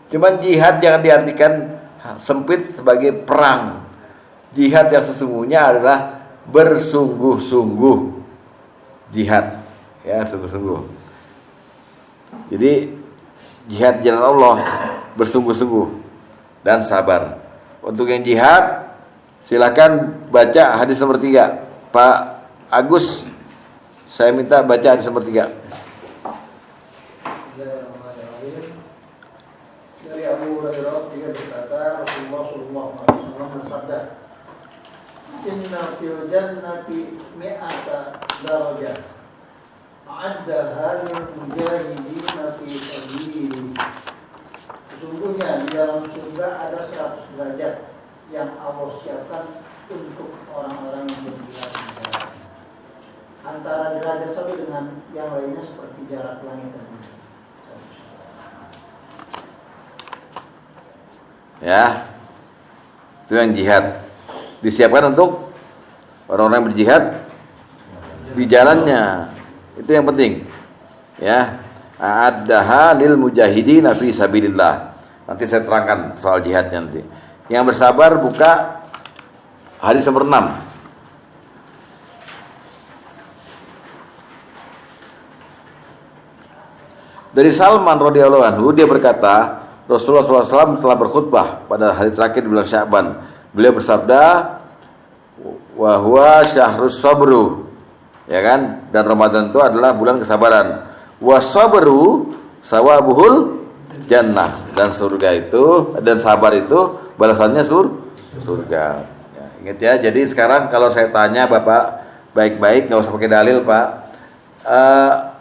Cuman jihad jangan diartikan sempit sebagai perang. Jihad yang sesungguhnya adalah bersungguh-sungguh. Jihad, ya sungguh-sungguh. Jadi jihad jalan Allah bersungguh-sungguh dan sabar. Untuk yang jihad, silakan baca hadis nomor 3, Pak Agus. Saya minta baca hadis nomor 3. Dari Abu Hurairah dia berkata, Rasulullah sallallahu alaihi wasallam bersabda, "Inna fil jannati mi'ata darajah. A'addaha lil mujahidin fi sabilillah." Sesungguhnya di dalam surga ada 100 derajat yang Allah siapkan untuk orang-orang yang berjihad di jalan. Antara derajat satu dengan yang lainnya seperti jarak langit dan bumi. Ya, itu yang jihad disiapkan untuk orang-orang yang berjihad di jalannya. Itu yang penting. Ya, a'addaha lil mujahidin fi sabilillah. Nanti saya terangkan soal jihadnya nanti. Yang bersabar buka hadis nomor 6. Dari Salman radhiyallahu anhu, dia berkata, Rasulullah SAW telah berkhutbah pada hari terakhir di bulan Sya'ban. Beliau bersabda, wa huwa syahrus sabru, ya kan? Dan Ramadan itu adalah bulan kesabaran. Wa sabru sawabuhul jannah, dan surga itu, dan sabar itu balasannya surga. Ya, ingat ya. Jadi sekarang kalau saya tanya Bapak baik-baik, nggak usah pakai dalil Pak.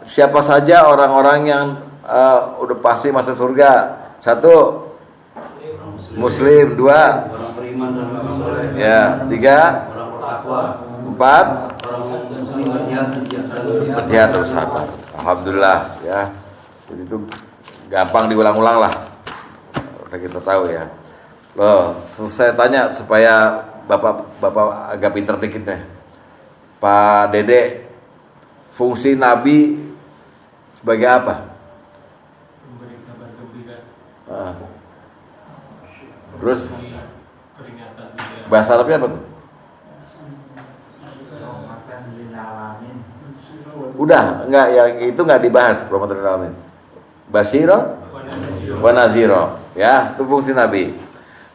Siapa saja orang-orang yang udah pasti masuk surga? 1, Muslim. 2, orang beriman dan orang soleh. ya. 3, Orang bertakwa. 4, Orang muslim berjihad berjihad terus sabar. Alhamdulillah ya. Jadi itu gampang diulang-ulang lah. Kita tahu ya. Loh, saya tanya supaya Bapak agak pinter dikit deh. Pak Dede, fungsi Nabi sebagai apa? Memberi kabar gembira. Terus Memberi peringatan juga. bahasa Arabnya apa tuh? Udah, enggak ya, itu enggak dibahas rahmatan lil alamin. Basyira wa nazira, ya, itu fungsi Nabi.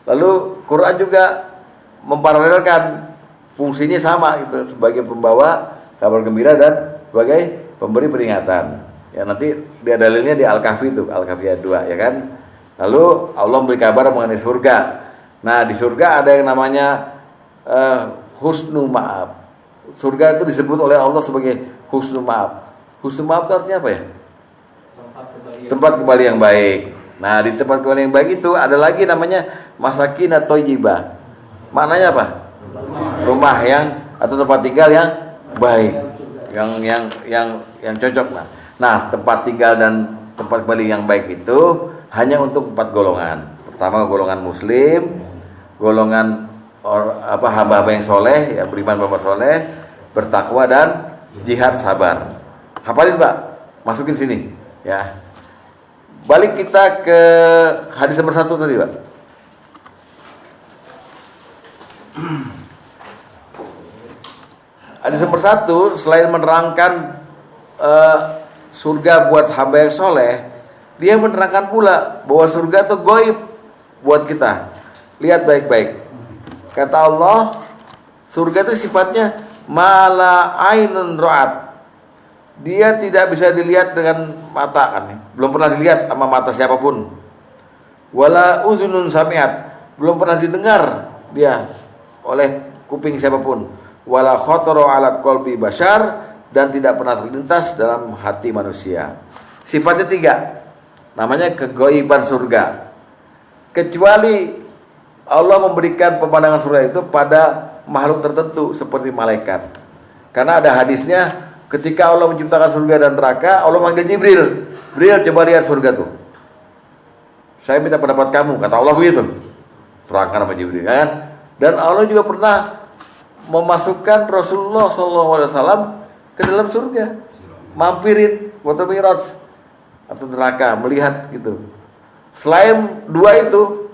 Lalu Quran juga memparalelkan fungsinya sama gitu, sebagai pembawa kabar gembira dan sebagai pemberi peringatan. Ya, nanti dia dalilnya di Al-Kahfi itu, Al-Kahfi ayat 2 ya kan. Lalu Allah memberi kabar mengenai surga. Nah, di surga ada yang namanya husnu ma'ab. Surga itu disebut oleh Allah sebagai husnu ma'ab. Husnu ma'ab itu artinya apa ya? Tempat kembali yang baik. Nah, di tempat kembali yang baik itu ada lagi namanya masakin atau thayyibah. Maknanya apa? Rumah yang atau tempat tinggal yang baik, yang cocok lah. Nah, tempat tinggal dan tempat kembali yang baik itu hanya untuk 4 golongan. Pertama, golongan muslim, golongan hamba-hamba yang soleh, yang beriman hamba soleh, bertakwa dan jihad sabar. Hafalin Pak, masukin sini ya. Balik kita ke hadis nomor 1 tadi Pak. Hadis nomor 1 selain menerangkan surga buat hamba yang soleh, dia menerangkan pula bahwa surga itu goib buat kita. Lihat baik-baik. Kata Allah, surga itu sifatnya mala ainun ra'at. Dia tidak bisa dilihat dengan mata kan. Belum pernah dilihat sama mata siapapun. Wala uzunun sami'at. Belum pernah didengar dia oleh kuping siapapun. Wala khatara ala qalbi bashar, dan tidak pernah terlintas dalam hati manusia. Sifatnya 3. Namanya kegoiban surga. Kecuali Allah memberikan pemandangan surga itu pada makhluk tertentu seperti malaikat. Karena ada hadisnya, ketika Allah menciptakan surga dan neraka, Allah manggil Jibril. Jibril, coba lihat surga tuh. Saya minta pendapat kamu, kata Allah begitu. Terangkan sama Jibril kan. Dan Allah juga pernah memasukkan Rasulullah SAW ke dalam surga, mampirin waktu Mi'raj atau neraka, melihat gitu. Selain 2 itu,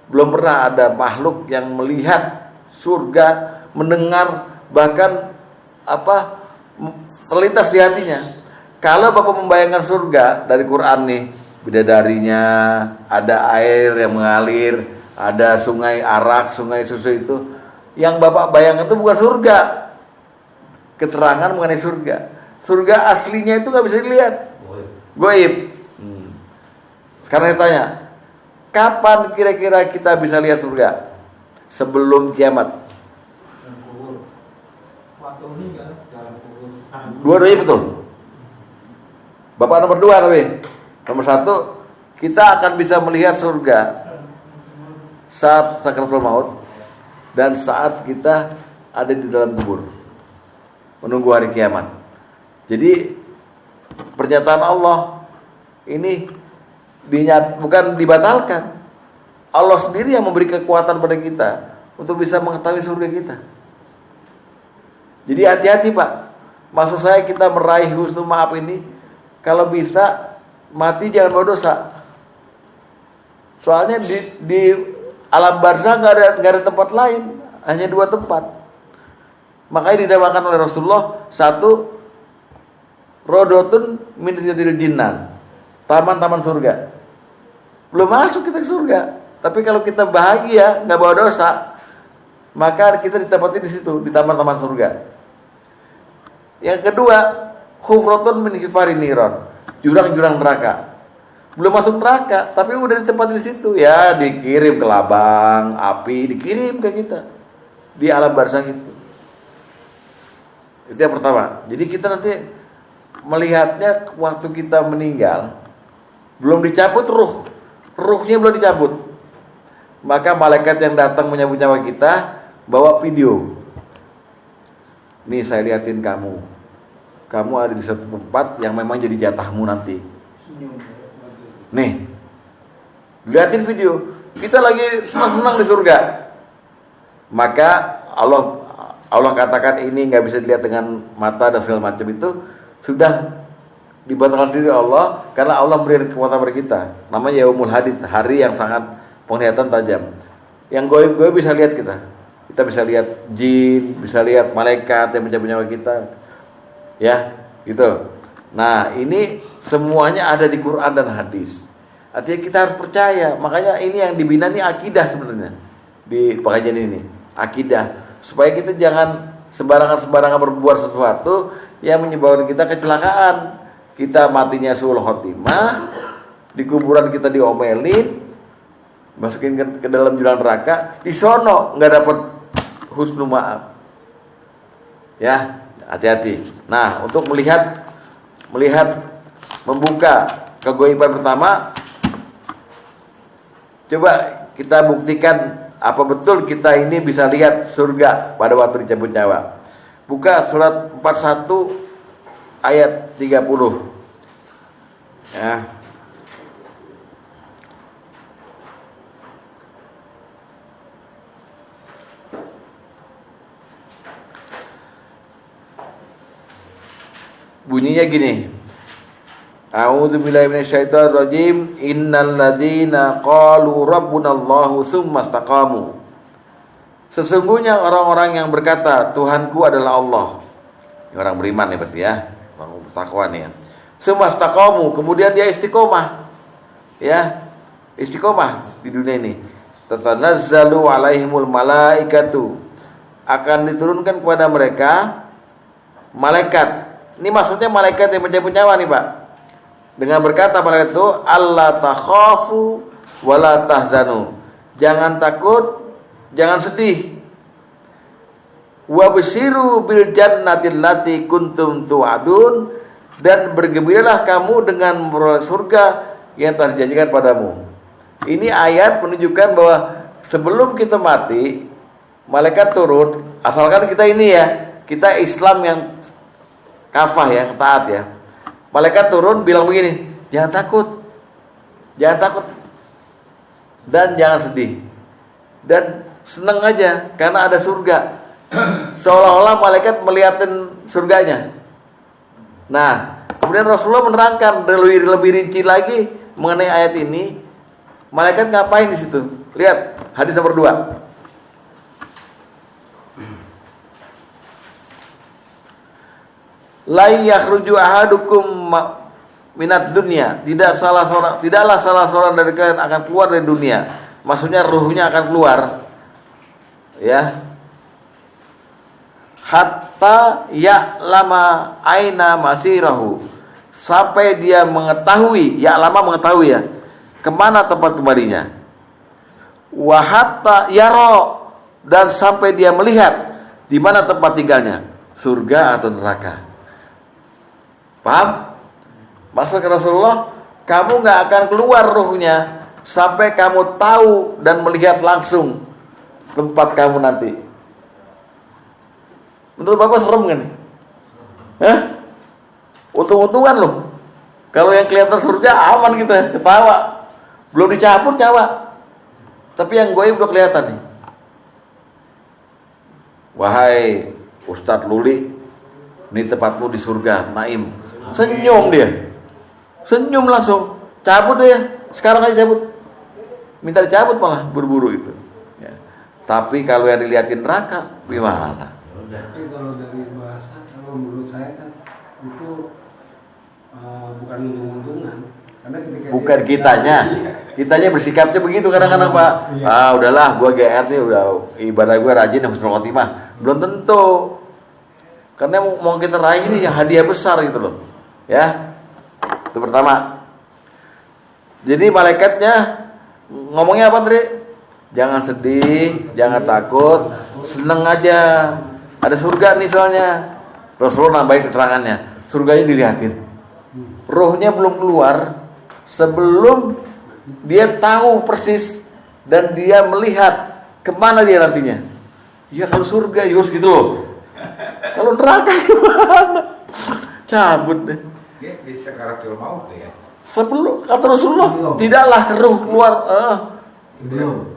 belum pernah ada makhluk yang melihat surga, mendengar, bahkan terlintas di hatinya. Kalau Bapak membayangkan surga dari Quran nih, bidadarinya, ada air yang mengalir, ada sungai arak, sungai susu itu, yang Bapak bayangkan itu bukan surga. Keterangan mengenai surga. Surga aslinya itu nggak bisa dilihat, goib. Sekarang ditanya, kapan kira-kira kita bisa lihat surga? Sebelum kiamat. Waktu ini kan Dalam kubur. Dua-duanya betul. Bapak nomor 2 tapi. Nomor 1, kita akan bisa melihat surga saat sakaratul maut dan saat kita ada di dalam kubur menunggu hari kiamat. Jadi pernyataan Allah ini bukan dibatalkan. Allah sendiri yang memberi kekuatan pada kita untuk bisa mengetahui surga kita. Jadi hati-hati Pak. Maksud saya kita meraih husnul maaf ini, kalau bisa mati jangan bawa dosa. Soalnya di alam barzah nggak ada tempat lain, hanya 2 tempat. Makanya dinamakan oleh Rasulullah, 1 Rodotun min riyadil jinnan, taman-taman surga. Belum masuk kita ke surga, tapi kalau kita bahagia nggak bawa dosa, maka kita ditempati di situ, di taman-taman surga. Yang kedua, khufratun min hifari niron, jurang-jurang neraka. Belum masuk neraka, tapi udah ditempati di situ, ya dikirim ke labang api, dikirim ke kita di alam barzakh itu. Itu yang pertama. Jadi kita nanti melihatnya waktu kita meninggal, belum dicabut ruhnya belum dicabut. Maka malaikat yang datang menyambut nyawa kita bawa video. Nih saya liatin kamu ada di satu tempat yang memang jadi jatahmu nanti. Nih, liatin video, kita lagi senang-senang di surga. Maka Allah katakan ini nggak bisa dilihat dengan mata dan segala macam itu sudah dibatalkan diri Allah, karena Allah beri kekuatan pada kita. Namanya Yaumul Hadid, hari yang sangat penglihatan tajam. Yang goib bisa lihat kita. Kita bisa lihat jin, bisa lihat malaikat yang mencabut nyawa kita. Ya, gitu. Nah, ini semuanya ada di Quran dan hadis. Artinya kita harus percaya. Makanya ini yang dibina ini akidah sebenarnya. Di pengajian ini, akidah. Supaya kita jangan sembarangan berbuat sesuatu yang menyebabkan kita kecelakaan. Kita matinya suul khotimah, di kuburan kita diomelin, masukin ke dalam jurang neraka, di sono nggak dapat husnul maaf. Ya, hati-hati. Nah, untuk melihat membuka kegoiban pertama, coba kita buktikan apa betul kita ini bisa lihat surga pada waktu dicabut nyawa. Buka surat 41 ayat 30. Ya. Bunyinya gini. A'udzubillahi minasyaitonir rajim. Innal ladzina qalu rabbunallahu tsumma istaqamu. Sesungguhnya orang-orang yang berkata Tuhanku adalah Allah. Ini orang beriman nih berarti ya. Orang bertakwa nih ya. Tsumma istaqamu, kemudian dia istiqomah. Ya. Istiqomah di dunia ini. Tatanazzalu alaihimul malaikatu. Akan diturunkan kepada mereka malaikat. Ini maksudnya malaikat yang mencabut nyawa nih Pak. Dengan berkata malaikat itu, Allah takhafu wala tahzanu. Jangan takut, jangan sedih. Wa basyiru bil jannatil lati kuntum tu'adun, dan bergembiralah kamu dengan memperoleh surga yang telah dijanjikan padamu. Ini ayat menunjukkan bahwa sebelum kita mati, malaikat turun, asalkan kita ini ya, kita Islam yang kafah, yang taat ya. Malaikat turun bilang begini, jangan takut, dan jangan sedih, dan senang aja karena ada surga. Seolah-olah malaikat melihatin surganya. Nah, kemudian Rasulullah menerangkan lebih rinci lagi mengenai ayat ini. Malaikat ngapain di situ? Lihat hadis nomor 2. La yakhruju ahadukum minad dunya. Tidaklah salah seorang dari kalian akan keluar dari dunia. Maksudnya ruhnya akan keluar. Ya. hatta ya'lama aina masirahu, sampai dia mengetahui, mengetahui ya, kemana tempat kembalinya. Wa hatta yara, dan sampai dia melihat di mana tempat tinggalnya, surga atau neraka. Paham? Maksud Rasulullah, kamu nggak akan keluar ruhnya sampai kamu tahu dan melihat langsung tempat kamu nanti. Menurut Bapak serem kan? Hah? Untung-untungan loh. Kalau yang kelihatan surga aman kita, ketawa. Belum dicabut nyawa. Tapi yang goib udah kelihatan nih. Wahai Ustadz Luli, ini tempatmu di surga, Naim. Senyum dia. Senyum langsung. Cabut dia. Sekarang aja cabut. Minta dicabut malah buru-buru itu. Ya. Tapi kalau yang dilihatin neraka, gimana? Tapi kalau dari bahasa, kalau menurut saya kan itu bukan untung-untungan. Karena ketika Bukan kitanya bersikapnya begitu kadang-kadang Pak. Iya. Udahlah, gua GR nih, udah ibadah gua rajin, husnul khotimah. Belum tentu. Karena mau kita raih ini hadiah besar gitu loh. Ya. Itu pertama. Jadi malaikatnya ngomongnya apa tadi? Jangan sedih, jangan takut, seneng aja. Ada surga nih soalnya. Rasulullah nambahin keterangannya. Surganya dilihatin. Rohnya belum keluar sebelum dia tahu persis dan dia melihat kemana dia nantinya. Ya kalau surga yus gitu loh. Kalau neraka gimana? Cabut deh. Dia di sakaratul maut ya. Sebelum kata Rasulullah, tidaklah roh keluar.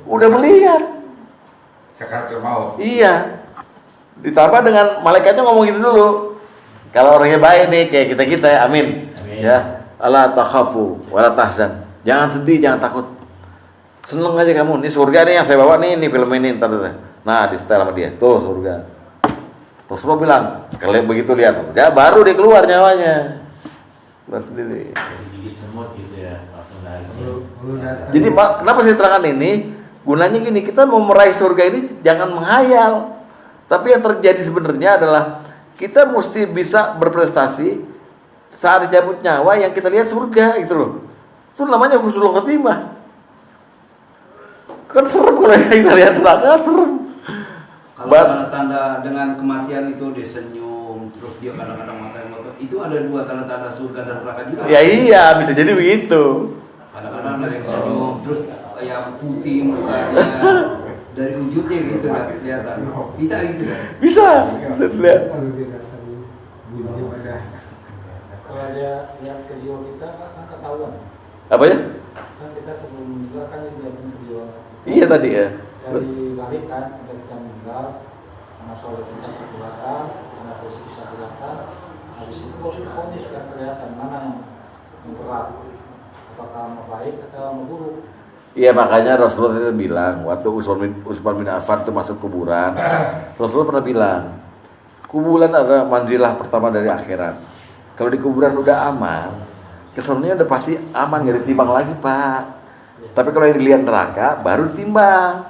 Udah melihat. Sakaratul maut. Iya. Ditambah dengan malaikatnya ngomong gitu dulu. Kalau orangnya baik nih kayak kita, amin. Ya, Allah takhafu wala tahzan. Jangan sedih, jangan takut. Seneng aja kamu. Ini surga nih yang saya bawa nih film ini ntar. Nah, di setel sama dia. Tuh surga. Rasulullah bilang, kalau begitu lihat surga, baru dia keluar nyawanya. Keluar sendiri. Digigit semut gitu ya, langsung lari. Jadi Pak, kenapa saya terangkan ini? Gunanya gini, kita mau meraih surga ini jangan menghayal. Tapi yang terjadi sebenarnya adalah kita mesti bisa berprestasi saat dicabut nyawa yang kita lihat surga gitu loh. Itu namanya husnul khotimah. Kan serem kalau kita lihat neraka, serem. Kalau tanda-tanda dengan kematian itu dia senyum, terus dia kadang-kadang matanya ngotot, itu ada dua tanda-tanda surga dan neraka juga. Ya iya, bisa jadi begitu. Kadang-kadang ada yang senyum, terus yang putih mukanya dari wujudnya gitu nggak kelihatan. Bisa gitu kan? Bisa lihat. Kalau dia lihat video kita kan ketahuan. Apa ya? Kan kita sebelum meninggal kan lihat video Iya tadi ya. Terus dari balik kan sampai kita meninggal, karena sholat kita ke belakang, karena posisi kita ke belakang. Habis itu posisi sudah kelihatan mana yang berat, apakah mau baik atau mau buruk. iya makanya Rasulullah itu bilang waktu Utsman bin Affan itu masuk kuburan, Rasulullah pernah bilang kuburan adalah manzilah pertama dari akhirat. Kalau di kuburan udah aman, kesannya udah pasti aman, nggak ditimbang lagi Pak. Tapi kalau yang dilihat neraka baru ditimbang,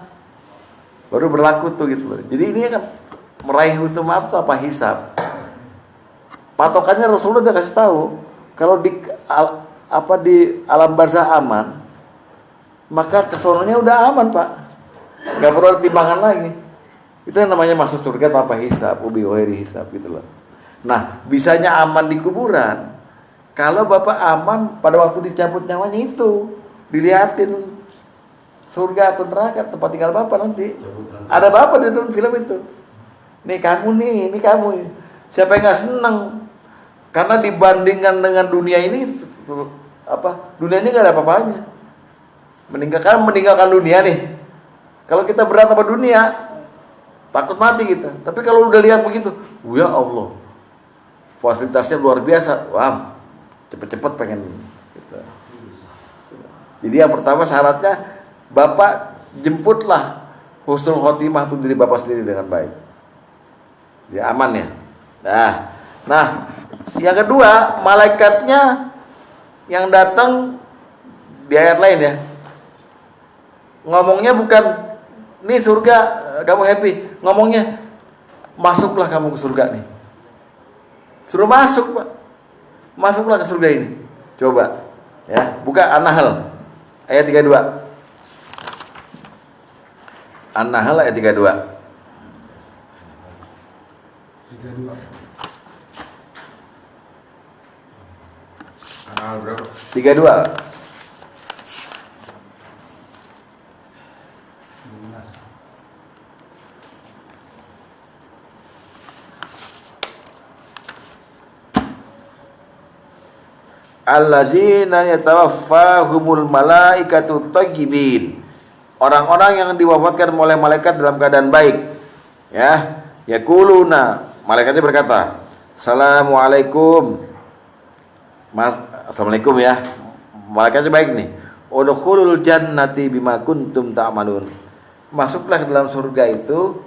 baru berlaku tuh gitu. Jadi ini kan meraih husnul maaf itu apa hisab. Patokannya Rasulullah udah kasih tahu kalau di alam barzah aman, maka kesononya udah aman Pak, nggak perlu ada timbangan lagi. Itu yang namanya masuk surga tanpa hisab, ubi wairi hisab gitu loh. Nah, bisanya aman di kuburan kalau Bapak aman pada waktu dicabut nyawanya itu, dilihatin surga atau neraka tempat tinggal Bapak nanti. Ada Bapak di dalam film itu. Nih kamu nih, ini kamu. Siapa yang nggak seneng? Karena dibandingkan dengan dunia ini, dunia ini nggak ada apa-apanya. Meninggalkan dunia nih. Kalau kita berat sama dunia, takut mati kita. Tapi kalau udah lihat begitu, ya Allah, fasilitasnya luar biasa. Wah, cepet-cepet pengen. Gitu. Jadi yang pertama syaratnya, Bapak jemputlah husnul khotimah itu diri Bapak sendiri dengan baik. Ya aman ya. Nah, yang kedua, malaikatnya yang datang di ayat lain ya. Ngomongnya bukan nih surga kamu happy, ngomongnya masuklah kamu ke surga nih. Suruh masuk, Pak. Masuklah ke surga ini. Coba, ya, buka An-Nahl ayat 32. An-Nahl ayat 32. 32. Tanggal berapa? 32. 16. Allazina yatawaffahumul malaikatu thayyibin. Orang-orang yang diwafatkan oleh malaikat dalam keadaan baik. Ya, yaquluna, malaikatnya berkata, "Assalamualaikum." Assalamualaikum ya. Malaikatnya baik nih. Udkhulul jannati bima kuntum ta'malun. Masuklah ke dalam surga itu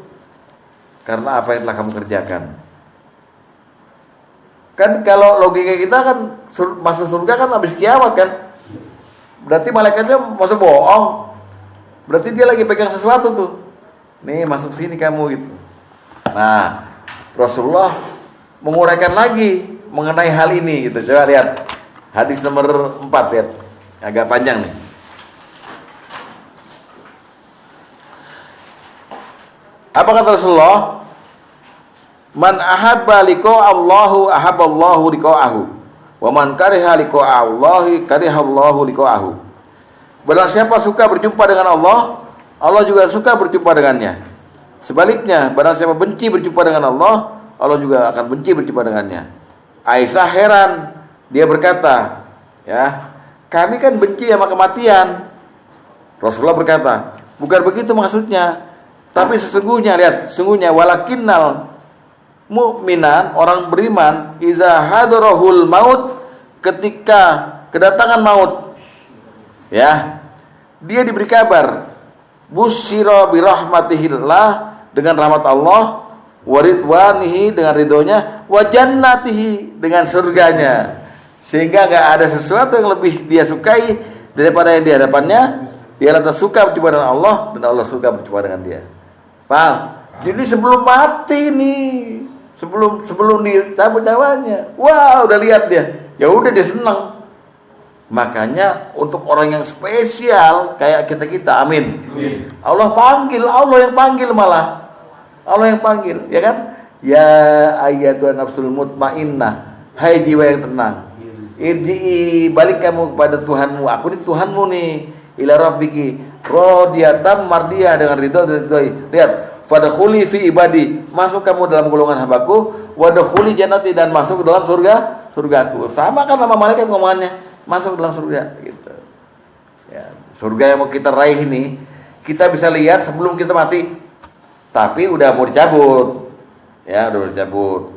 karena apa yang telah kamu kerjakan. Kan kalau logika kita kan masuk surga kan habis kiamat kan. Berarti malaikatnya masuk bohong. Berarti dia lagi pegang sesuatu tuh. Nih masuk sini kamu gitu. Nah, Rasulullah menguraikan lagi mengenai hal ini gitu. Coba lihat hadis nomor 4 lihat. Agak panjang nih. Apa kata Rasulullah? Man ahabba liqa Allahu ahabballahu liqa'ahu. Wa man kariha liqa Allahi karihallahu liqa'ahu. Barang siapa suka berjumpa dengan Allah, Allah juga suka berjumpa dengannya. Sebaliknya, barang siapa benci berjumpa dengan Allah, Allah juga akan benci berjumpa dengannya. Aisyah heran, dia berkata, ya, kami kan benci sama kematian. Rasulullah berkata, bukan begitu maksudnya. Tapi sesungguhnya, lihat, sesungguhnya walakinnal mu'minan, orang beriman, iza hadarahul maut, ketika kedatangan maut, ya, dia diberi kabar, busyira birahmatihillah, dengan rahmat Allah, waridwanihi, dengan ridhonya, wa jannatihi, dengan surganya. Sehingga gak ada sesuatu yang lebih dia sukai daripada yang di hadapannya. Dia lantas suka berjumpa dengan Allah, dan Allah suka berjumpa dengan dia. Paham? Jadi sebelum mati nih, sebelum dicabut nyawanya, wah udah lihat dia, ya udah dia senang. Makanya untuk orang yang spesial kayak kita, amin. Allah panggil, Allah yang panggil malah, Allah yang panggil, ya kan? Ya ayyatuhan nafsul mutmainnah, hai jiwa yang tenang, irji'i, balik kamu kepada Tuhanmu, aku ini Tuhanmu nih, ila rabbiki radiyatan mardiyah, dengan ridho dan ridhoi. Lihat, fadkhuli fi ibadi, masuk kamu dalam golongan hambaku, wadkhuli jannati, dan masuk ke dalam surgaku. Sama kan sama malaikat ngomongannya, masuk ke dalam surga gitu. Ya, surga yang mau kita raih ini kita bisa lihat sebelum kita mati. Tapi udah mau dicabut. Ya, udah dicabut.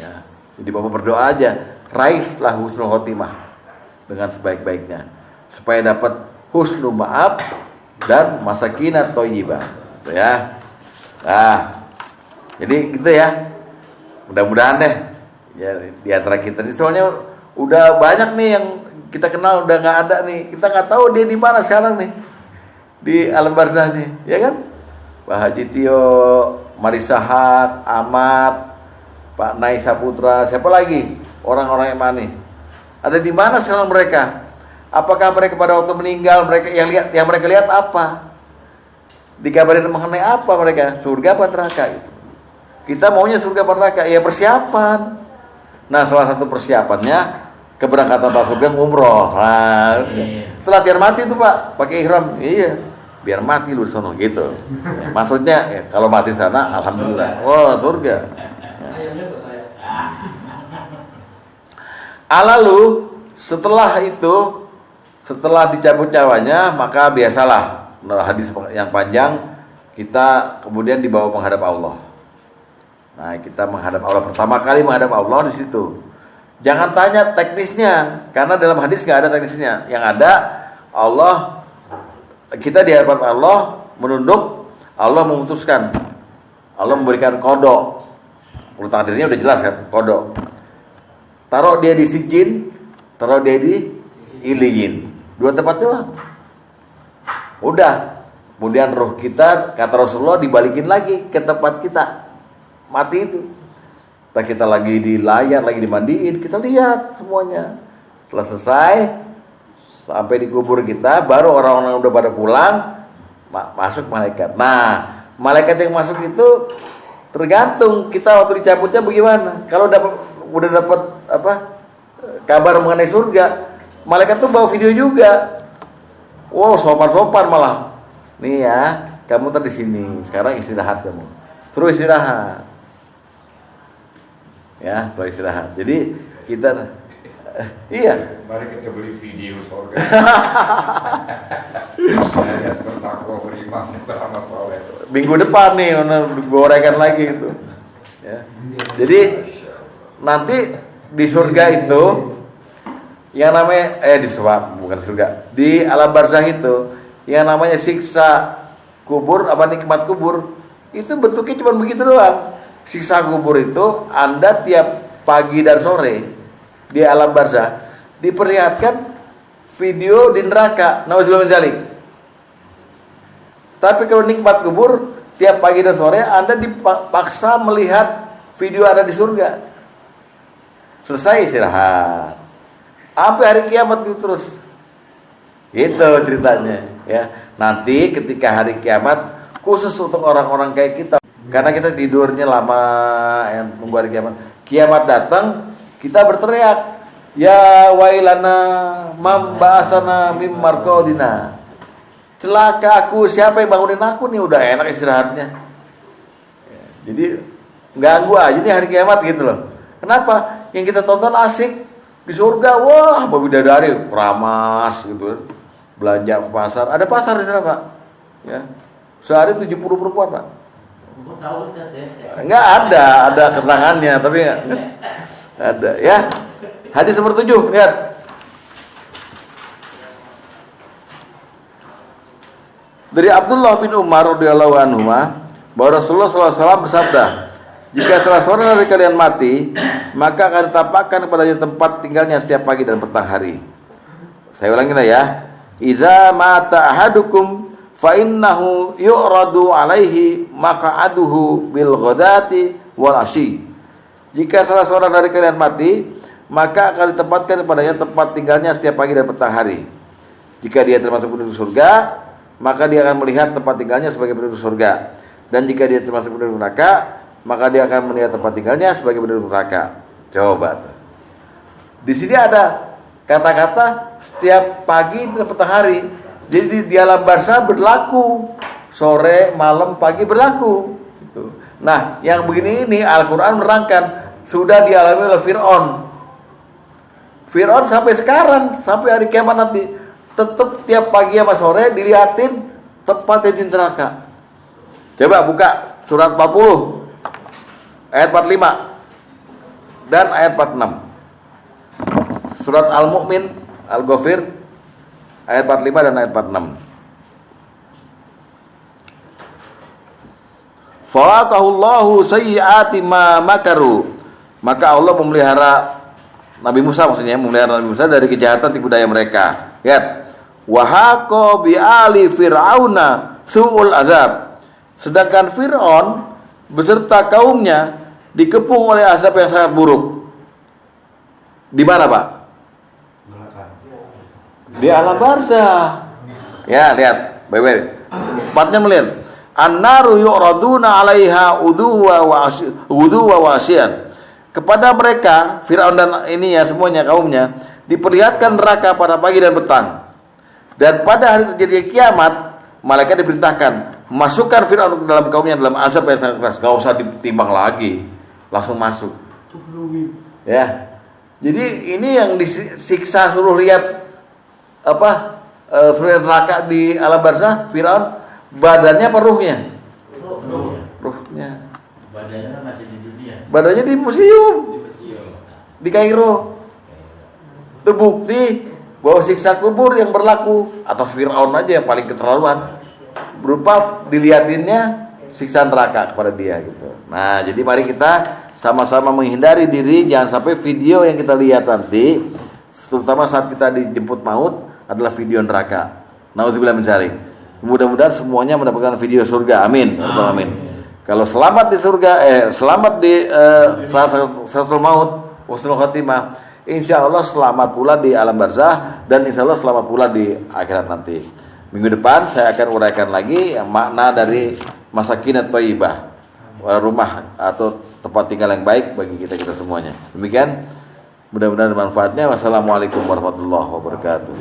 Ya, jadi Bapak berdoa aja, raihlah husnul khotimah dengan sebaik-baiknya supaya dapat husnul maaf dan masakinat thayyibah. Ya. Nah, jadi gitu ya. Mudah-mudahan deh ya di antara kita ini, soalnya udah banyak nih yang kita kenal udah nggak ada nih. Kita nggak tahu dia di mana sekarang nih. Di alam barzah nih, ya kan? Pak Haji Tio, Marisahat, Ahmad, Pak Nai Saputra, siapa lagi? Orang-orang yang mana nih? Ada di mana sekarang mereka? Apakah mereka pada waktu meninggal yang mereka lihat apa? Dikabarin mengenai apa mereka? Surga apa neraka gitu. Kita maunya surga apa neraka? Ya persiapan. Nah, salah satu persiapannya keberangkatan masuk umroh. Nah, setelah biar mati itu Pak, pakai ihram. Iya, biar mati lu sono gitu. Ya, maksudnya ya, kalau mati sana alhamdulillah. Oh, surga. Lalu setelah itu, setelah dicabut nyawanya, maka biasalah hadis yang panjang, kita kemudian dibawa menghadap Allah. Nah, kita menghadap Allah, pertama kali menghadap Allah di situ. Jangan tanya teknisnya, karena dalam hadis nggak ada teknisnya. Yang ada Allah, kita di hadapan Allah menunduk, Allah memutuskan, Allah memberikan kodok. Menurut takdirnya udah jelas kan, kodok. Taruh dia di sijin, taruh dia di iliyin. Dua tempat doang. Udah. Kemudian roh kita, kata Rasulullah, dibalikin lagi ke tempat kita mati itu. Kita lagi di layar, lagi dimandiin, kita lihat semuanya. Setelah selesai, sampai di kubur kita, baru orang-orang udah pada pulang, masuk malaikat. Nah, malaikat yang masuk itu tergantung kita waktu dicabutnya bagaimana. Kalau udah dapat kabar mengenai surga, malaikat tuh bawa video juga. Wow, sopan-sopan malah. Nih ya, kamu tadi sini, sekarang istirahat kamu. Terus istirahat. Ya, terus istirahat. Jadi kita iya. Mari kita beli video surga. Saya bertakwa beriman beramal soleh. Minggu depan nih, gorengan lagi itu. Ya. Jadi nanti di surga itu yang namanya bukan surga, di alam barzakh itu yang namanya siksa kubur, nikmat kubur, itu bentuknya cuma begitu doang. Siksa kubur itu Anda tiap pagi dan sore di alam barzakh diperlihatkan video di neraka, nauzubillah min dzalik. Tapi kalau nikmat kubur tiap pagi dan sore Anda dipaksa melihat video ada di surga. Selesai istirahat. Sampai hari kiamat itu terus. Itu ceritanya, ya. Nanti ketika hari kiamat khusus untuk orang-orang kayak kita, karena kita tidurnya lama yang nunggu hari kiamat. Kiamat datang, kita berteriak, ya wailana mam ba'asana mim marqadina. Celaka aku, siapa yang bangunin aku nih, udah enak istirahatnya. Jadi ganggu aja nih hari kiamat gitu loh. Kenapa? Yang kita tonton asik di surga, wah bidadari keramas gitu, belanja ke pasar. Ada pasar di sana, Pak. Ya. Sehari 70 perempuan, Pak. Tahu Ustaz ya? Enggak ada keterangannya, tapi enggak ada. Ya. Hadis nomor 7, lihat. Dari Abdullah bin Umar radhiyallahu anhu bahwa Rasulullah SAW bersabda, jika salah seorang dari kalian mati, maka akan ditampakkan kepadanya tempat tinggalnya setiap pagi dan petang hari. Saya ulangi lah ya. Iza mata ahadukum fa innahu yu'radu alaihi maq'aduhu bil ghadati wal asyi. Jika salah seorang dari kalian mati, maka akan ditempatkan kepadanya tempat tinggalnya setiap pagi dan petang hari. Jika dia termasuk penduduk surga, maka dia akan melihat tempat tinggalnya sebagai penduduk surga. Dan jika dia termasuk penduduk neraka, maka dia akan melihat tempat tinggalnya sebagai penduduk neraka. Coba tuh. Di sini ada kata-kata setiap pagi dan petang hari. Jadi di alam barzakh berlaku, sore, malam, pagi berlaku. Nah, yang begini ini Al-Quran menerangkan sudah dialami oleh Fir'aun. Fir'aun sampai sekarang, sampai hari kiamat nanti, tetap tiap pagi sama sore dilihatin tempatnya di neraka. Coba buka surat 40 ayat 45 dan ayat 46. Surat Al-Mu'min, Al-Ghafir ayat 45 dan ayat 46. Fawaqahullahu sayyi'ati ma makaru. Maka Allah memelihara Nabi Musa, maksudnya memelihara Nabi Musa dari kejahatan tipu daya mereka. Lihat. Wa haqa bi ali fir'auna su'ul azab. Sedangkan Fir'aun beserta kaumnya dikepung oleh azab yang sangat buruk. Di mana, Pak? Di alam barzakh. Ya, lihat. Baik-baik. Tempatnya melihat. An-naru yu'raduna 'alaiha uduwa wa asyan. Kepada mereka, Firaun dan ini ya semuanya kaumnya diperlihatkan neraka pada pagi dan petang. Dan pada hari terjadi kiamat, malaikat diperintahkan masukkan Firaun ke dalam kaumnya dalam azab yang sangat keras. Gak usah ditimbang lagi, langsung masuk. Ya. Jadi ini yang disiksa suruh lihat suruh neraka di alam barzakh Firaun, badannya apa ruhnya? Ruhnya. Badannya masih di dunia. Badannya di museum. Di Kairo. Itu bukti bahwa siksa kubur yang berlaku atas Fir'aun aja yang paling keterlaluan, berupa dilihatinnya siksa neraka kepada dia gitu. Nah, jadi mari kita sama-sama menghindari diri jangan sampai video yang kita lihat nanti, terutama saat kita dijemput maut, adalah video neraka. Nauzubillah min dzalik. Mudah-mudahan semuanya mendapatkan video surga. Amin. Amin. Kalau selamat di surga, selamat di saat sakaratul maut, husnul khatimah, insya Allah selamat pula di alam barzah, dan insya Allah selamat pula di akhirat nanti. Minggu depan saya akan uraikan lagi yang makna dari masakinat thayyibah, rumah atau tempat tinggal yang baik bagi kita semuanya. Demikian, mudah-mudahan manfaatnya. Wassalamualaikum warahmatullahi wabarakatuh.